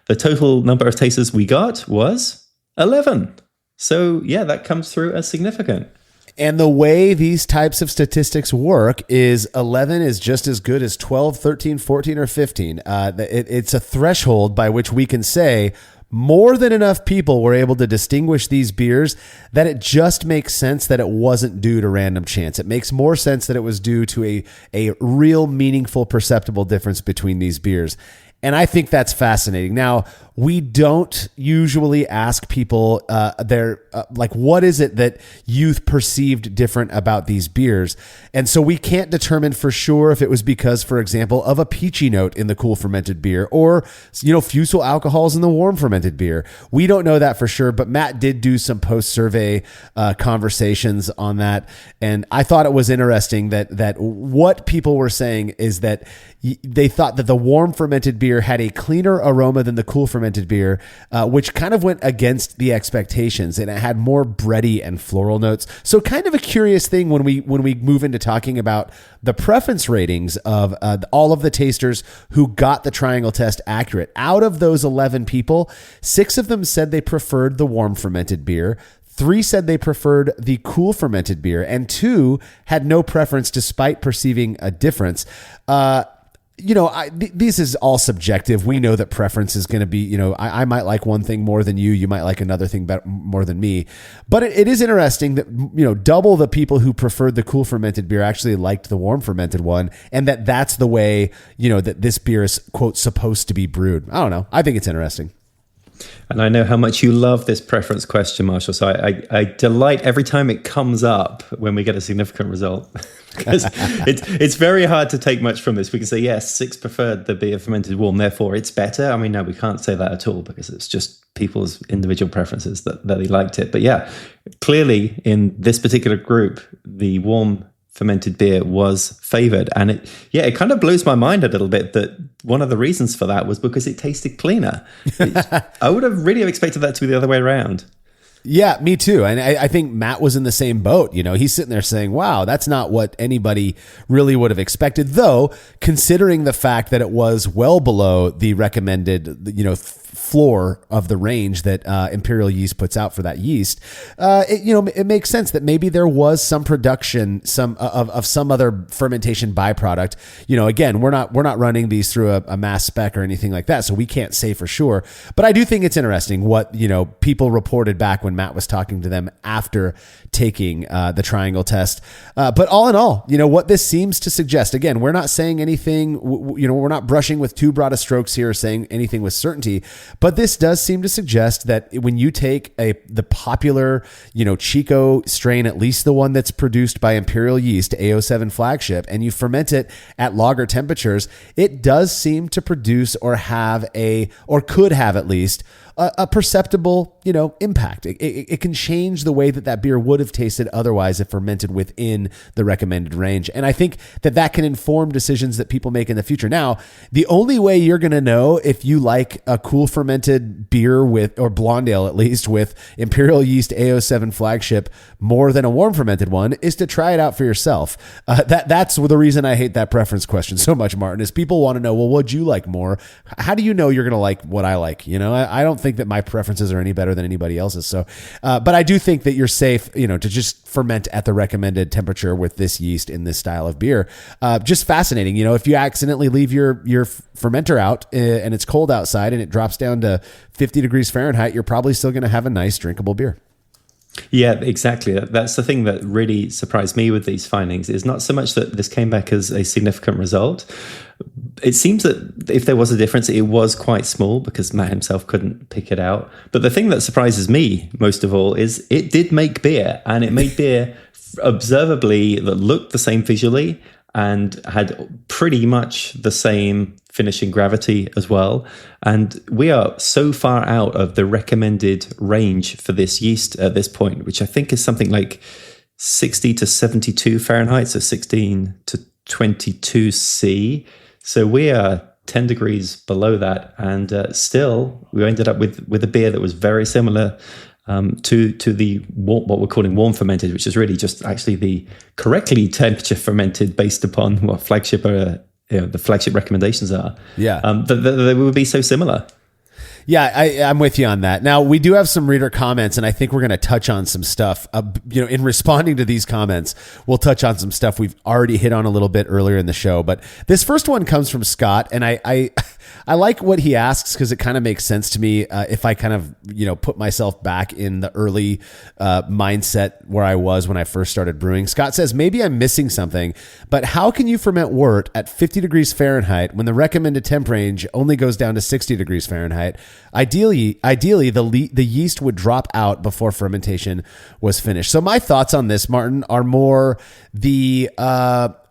Speaker 2: The total number of tasters we got was 11. So yeah, that comes through as significant.
Speaker 1: And the way these types of statistics work is 11 is just as good as 12, 13, 14, or 15. It's a threshold by which we can say more than enough people were able to distinguish these beers that it just makes sense that it wasn't due to random chance. It makes more sense that it was due to a real meaningful, perceptible difference between these beers. And I think that's fascinating. Now, we don't usually ask people what is it that you perceived different about these beers? And so we can't determine for sure if it was because, for example, of a peachy note in the cool fermented beer or, fusel alcohols in the warm fermented beer. We don't know that for sure, but Matt did do some post-survey conversations on that. And I thought it was interesting that what people were saying is that they thought that the warm fermented beer had a cleaner aroma than the cool fermented beer, which kind of went against the expectations, and it had more bready and floral notes. So kind of a curious thing when we move into talking about the preference ratings of all of the tasters who got the triangle test accurate. Out of those 11 people, 6 of them said they preferred the warm fermented beer. 3 said they preferred the cool fermented beer, and 2 had no preference despite perceiving a difference. This is all subjective. We know that preference is going to be, I might like one thing more than you. You might like another thing more than me. But it is interesting that, double the people who preferred the cool fermented beer actually liked the warm fermented one. And that's the way, that this beer is, quote, supposed to be brewed. I don't know. I think it's interesting.
Speaker 2: And I know how much you love this preference question, Marshall. So I delight every time it comes up when we get a significant result. Because it's very hard to take much from this. We can say, yes, 6 preferred the beer fermented warm, therefore it's better. I mean, no, we can't say that at all because it's just people's individual preferences that they liked it. But yeah, clearly in this particular group, the warm fermented beer was favored. And it kind of blows my mind a little bit that one of the reasons for that was because it tasted cleaner. I would have really expected that to be the other way around.
Speaker 1: Yeah, me too. And I think Matt was in the same boat. You know, he's sitting there saying, wow, that's not what anybody really would have expected. Though, considering the fact that it was well below the recommended, floor of the range that imperial yeast puts out for that yeast, it makes sense that maybe there was some production, of some other fermentation byproduct. Again, we're not running these through a mass spec or anything like that, so we can't say for sure. But I do think it's interesting what people reported back when Matt was talking to them after taking the triangle test. But all in all, what this seems to suggest, again, we're not saying anything. We're not brushing with too broad a strokes here, saying anything with certainty. But this does seem to suggest that when you take the popular, Chico strain, at least the one that's produced by imperial yeast, AO7 flagship, and you ferment it at lager temperatures, it does seem to produce or could have at least a perceptible, impact. It can change the way that beer would have tasted otherwise if fermented within the recommended range. And I think that can inform decisions that people make in the future. Now, the only way you're going to know if you like a cool fermented beer or blonde ale, at least with imperial yeast AO7 flagship more than a warm fermented one, is to try it out for yourself. That's the reason I hate that preference question so much, Martin, is people want to know, well, what'd you like more? How do you know you're going to like what I like? I don't think that my preferences are any better than anybody else's. So, but I do think that you're safe, to just ferment at the recommended temperature with this yeast in this style of beer. Just fascinating. If you accidentally leave your fermenter out and it's cold outside and it drops down to 50 degrees Fahrenheit, you're probably still going to have a nice drinkable beer.
Speaker 2: Yeah, exactly. That's the thing that really surprised me with these findings, is not so much that this came back as a significant result. It seems that if there was a difference, it was quite small because Matt himself couldn't pick it out. But the thing that surprises me most of all is it did make beer, and it made beer observably that looked the same visually and had pretty much the same finishing gravity as well. And we are so far out of the recommended range for this yeast at this point, which I think is something like 60 to 72 Fahrenheit, so 16 to 22 C. So we are 10 degrees below that. And still, we ended up with a beer that was very similar to the what we're calling warm fermented, which is really just actually the correctly temperature fermented based upon what flagship the flagship recommendations are.
Speaker 1: Yeah,
Speaker 2: they would be so similar.
Speaker 1: Yeah, I'm with you on that. Now, we do have some reader comments, and I think we're going to touch on some stuff. In responding to these comments, we'll touch on some stuff we've already hit on a little bit earlier in the show. But this first one comes from Scott, and I like what he asks because it kind of makes sense to me if I kind of, put myself back in the early mindset where I was when I first started brewing. Scott says, maybe I'm missing something, but how can you ferment wort at 50 degrees Fahrenheit when the recommended temp range only goes down to 60 degrees Fahrenheit? Ideally, the yeast would drop out before fermentation was finished. So my thoughts on this, Martin, are more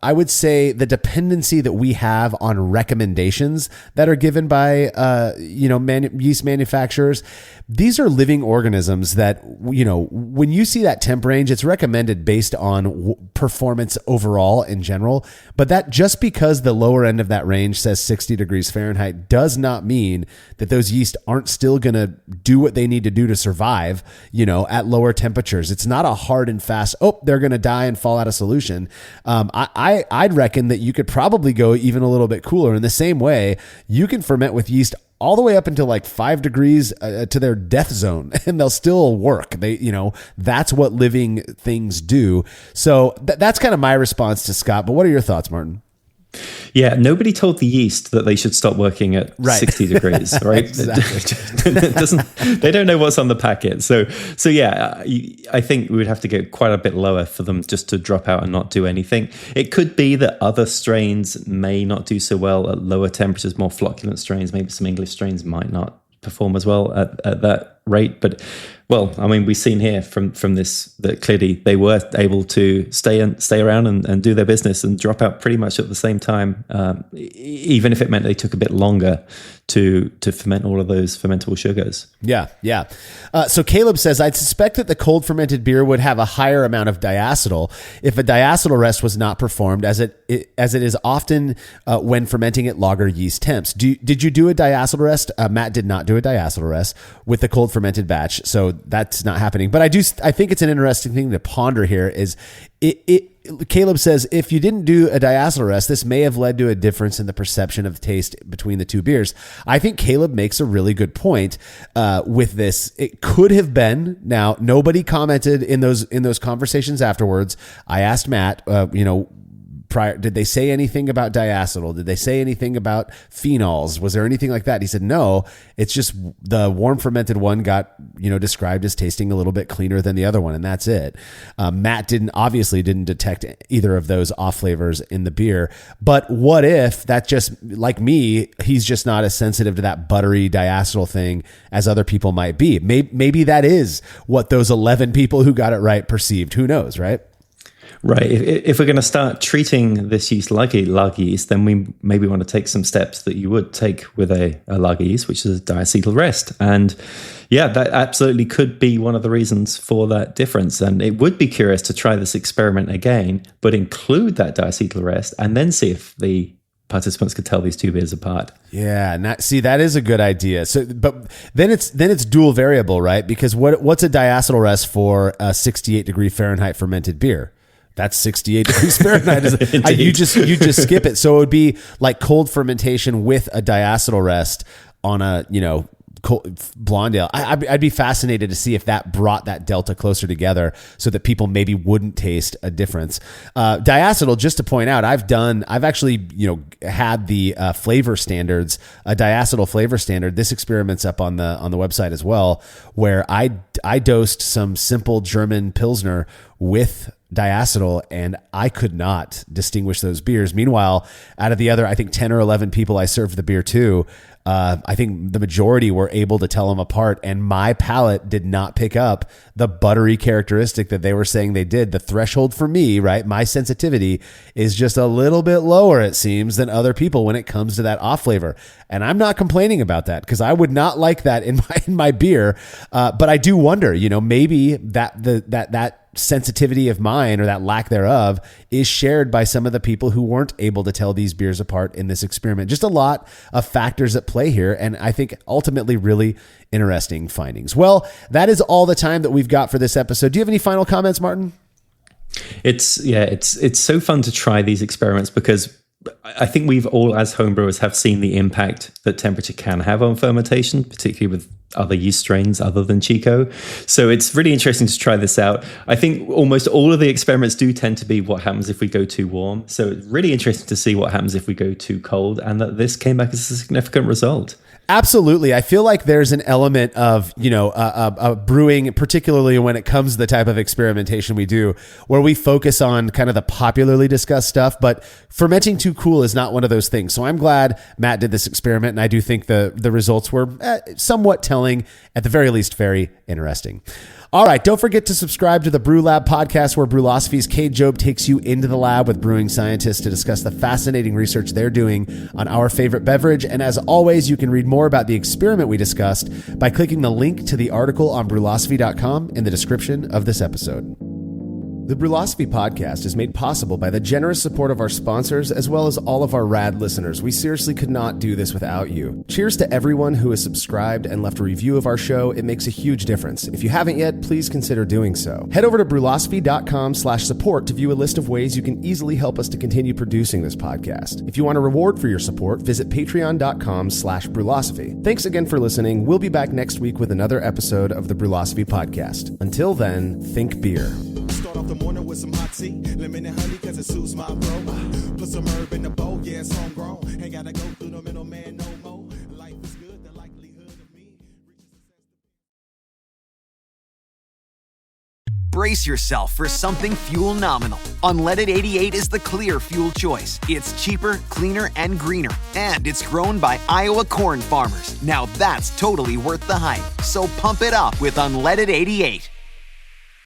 Speaker 1: I would say the dependency that we have on recommendations that are given by, yeast manufacturers. These are living organisms that, when you see that temp range, it's recommended based on performance overall in general. But that just because the lower end of that range says 60 degrees Fahrenheit does not mean that those yeast aren't still going to do what they need to do to survive, at lower temperatures. It's not a hard and fast, they're going to die and fall out of solution. I'd reckon that you could probably go even a little bit cooler. In the same way, you can ferment with yeast all the way up until like 5 degrees to their death zone, and they'll still work. That's what living things do. So that's kind of my response to Scott. But what are your thoughts, Martin?
Speaker 2: Yeah, nobody told the yeast that they should stop working at 60 degrees, right?
Speaker 1: Exactly.
Speaker 2: They don't know what's on the packet. So yeah, I think we would have to go quite a bit lower for them just to drop out and not do anything. It could be that other strains may not do so well at lower temperatures, more flocculent strains, maybe some English strains might not perform as well at that rate. But well, I mean, we've seen here from this that clearly they were able to stay around and do their business and drop out pretty much at the same time, even if it meant they took a bit longer to ferment all of those fermentable sugars. Yeah.
Speaker 1: So Caleb says, I'd suspect that the cold fermented beer would have a higher amount of diacetyl if a diacetyl rest was not performed, as it is often when fermenting at lager yeast temps. Did you do a diacetyl rest? Matt did not do a diacetyl rest with the cold fermented batch. So that's not happening. But I think it's an interesting thing to ponder here is Caleb says, if you didn't do a diacetyl rest, this may have led to a difference in the perception of taste between the two beers. I think Caleb makes a really good point with this. It could have been. Now, nobody commented in those conversations afterwards. I asked Matt, prior, did they say anything about diacetyl? Did they say anything about phenols? Was there anything like that? He said, no, it's just the warm fermented one got, described as tasting a little bit cleaner than the other one. And that's it. Matt obviously didn't detect either of those off flavors in the beer, but what if that just like me, he's just not as sensitive to that buttery diacetyl thing as other people might be. Maybe that is what those 11 people who got it right perceived. Who knows, right?
Speaker 2: Right. If we're going to start treating this yeast like a lager yeast, then we maybe want to take some steps that you would take with a lager yeast, which is a diacetyl rest. And yeah, that absolutely could be one of the reasons for that difference. And it would be curious to try this experiment again, but include that diacetyl rest and then see if the participants could tell these two beers apart.
Speaker 1: Yeah, that is a good idea. So, but then it's dual variable, right? Because what's a diacetyl rest for a 68 degree Fahrenheit fermented beer? That's 68 degrees Fahrenheit. You just skip it. So it would be like cold fermentation with a diacetyl rest on a, blonde ale. I'd be fascinated to see if that brought that delta closer together so that people maybe wouldn't taste a difference. Diacetyl, just to point out, I've actually, had the flavor standards, a diacetyl flavor standard. This experiment's up on the website as well, where I dosed some simple German Pilsner with diacetyl, and I could not distinguish those beers. Meanwhile, out of the other, I think 10 or 11 people I served the beer to, I think the majority were able to tell them apart, and my palate did not pick up the buttery characteristic that they were saying they did. The threshold for me, right, my sensitivity is just a little bit lower, it seems, than other people when it comes to that off flavor. And I'm not complaining about that because I would not like that in my beer. But I do wonder, maybe that sensitivity of mine, or that lack thereof, is shared by some of the people who weren't able to tell these beers apart in this experiment. Just a lot of factors at play here, and I think ultimately really interesting findings. Well, that is all the time that we've got for this episode. Do you have any final comments, Martin?
Speaker 2: It's so fun to try these experiments because I think we've all, as homebrewers, have seen the impact that temperature can have on fermentation, particularly with other yeast strains other than Chico. So it's really interesting to try this out. I think almost all of the experiments do tend to be what happens if we go too warm. So it's really interesting to see what happens if we go too cold, and that this came back as a significant result.
Speaker 1: Absolutely. I feel like there's an element of, brewing, particularly when it comes to the type of experimentation we do, where we focus on kind of the popularly discussed stuff, but fermenting too cool is not one of those things. So I'm glad Matt did this experiment, and I do think the results were somewhat telling, at the very least, very interesting. All right, don't forget to subscribe to the Brew Lab podcast, where Brewlosophy's Kate Jobe takes you into the lab with brewing scientists to discuss the fascinating research they're doing on our favorite beverage. And as always, you can read more about the experiment we discussed by clicking the link to the article on brewlosophy.com in the description of this episode. The Brewlosophy podcast is made possible by the generous support of our sponsors, as well as all of our rad listeners. We seriously could not do this without you. Cheers to everyone who has subscribed and left a review of our show. It makes a huge difference. If you haven't yet, please consider doing so. Head over to brewlosophy.com/support to view a list of ways you can easily help us to continue producing this podcast. If you want a reward for your support, visit patreon.com/brewlosophy. Thanks again for listening. We'll be back next week with another episode of the Brewlosophy podcast. Until then, think beer.
Speaker 5: Start off the morning with some hot tea, lemon and honey, cause it suits my bro. Put some herb in the bowl, yeah, it's homegrown. Ain't gotta go through the middleman no more. Life is good, the likelihood of me.
Speaker 3: Brace yourself for something fuel nominal. Unleaded 88 is the clear fuel choice. It's cheaper, cleaner, and greener. And it's grown by Iowa corn farmers. Now that's totally worth the hype. So pump it up with Unleaded 88.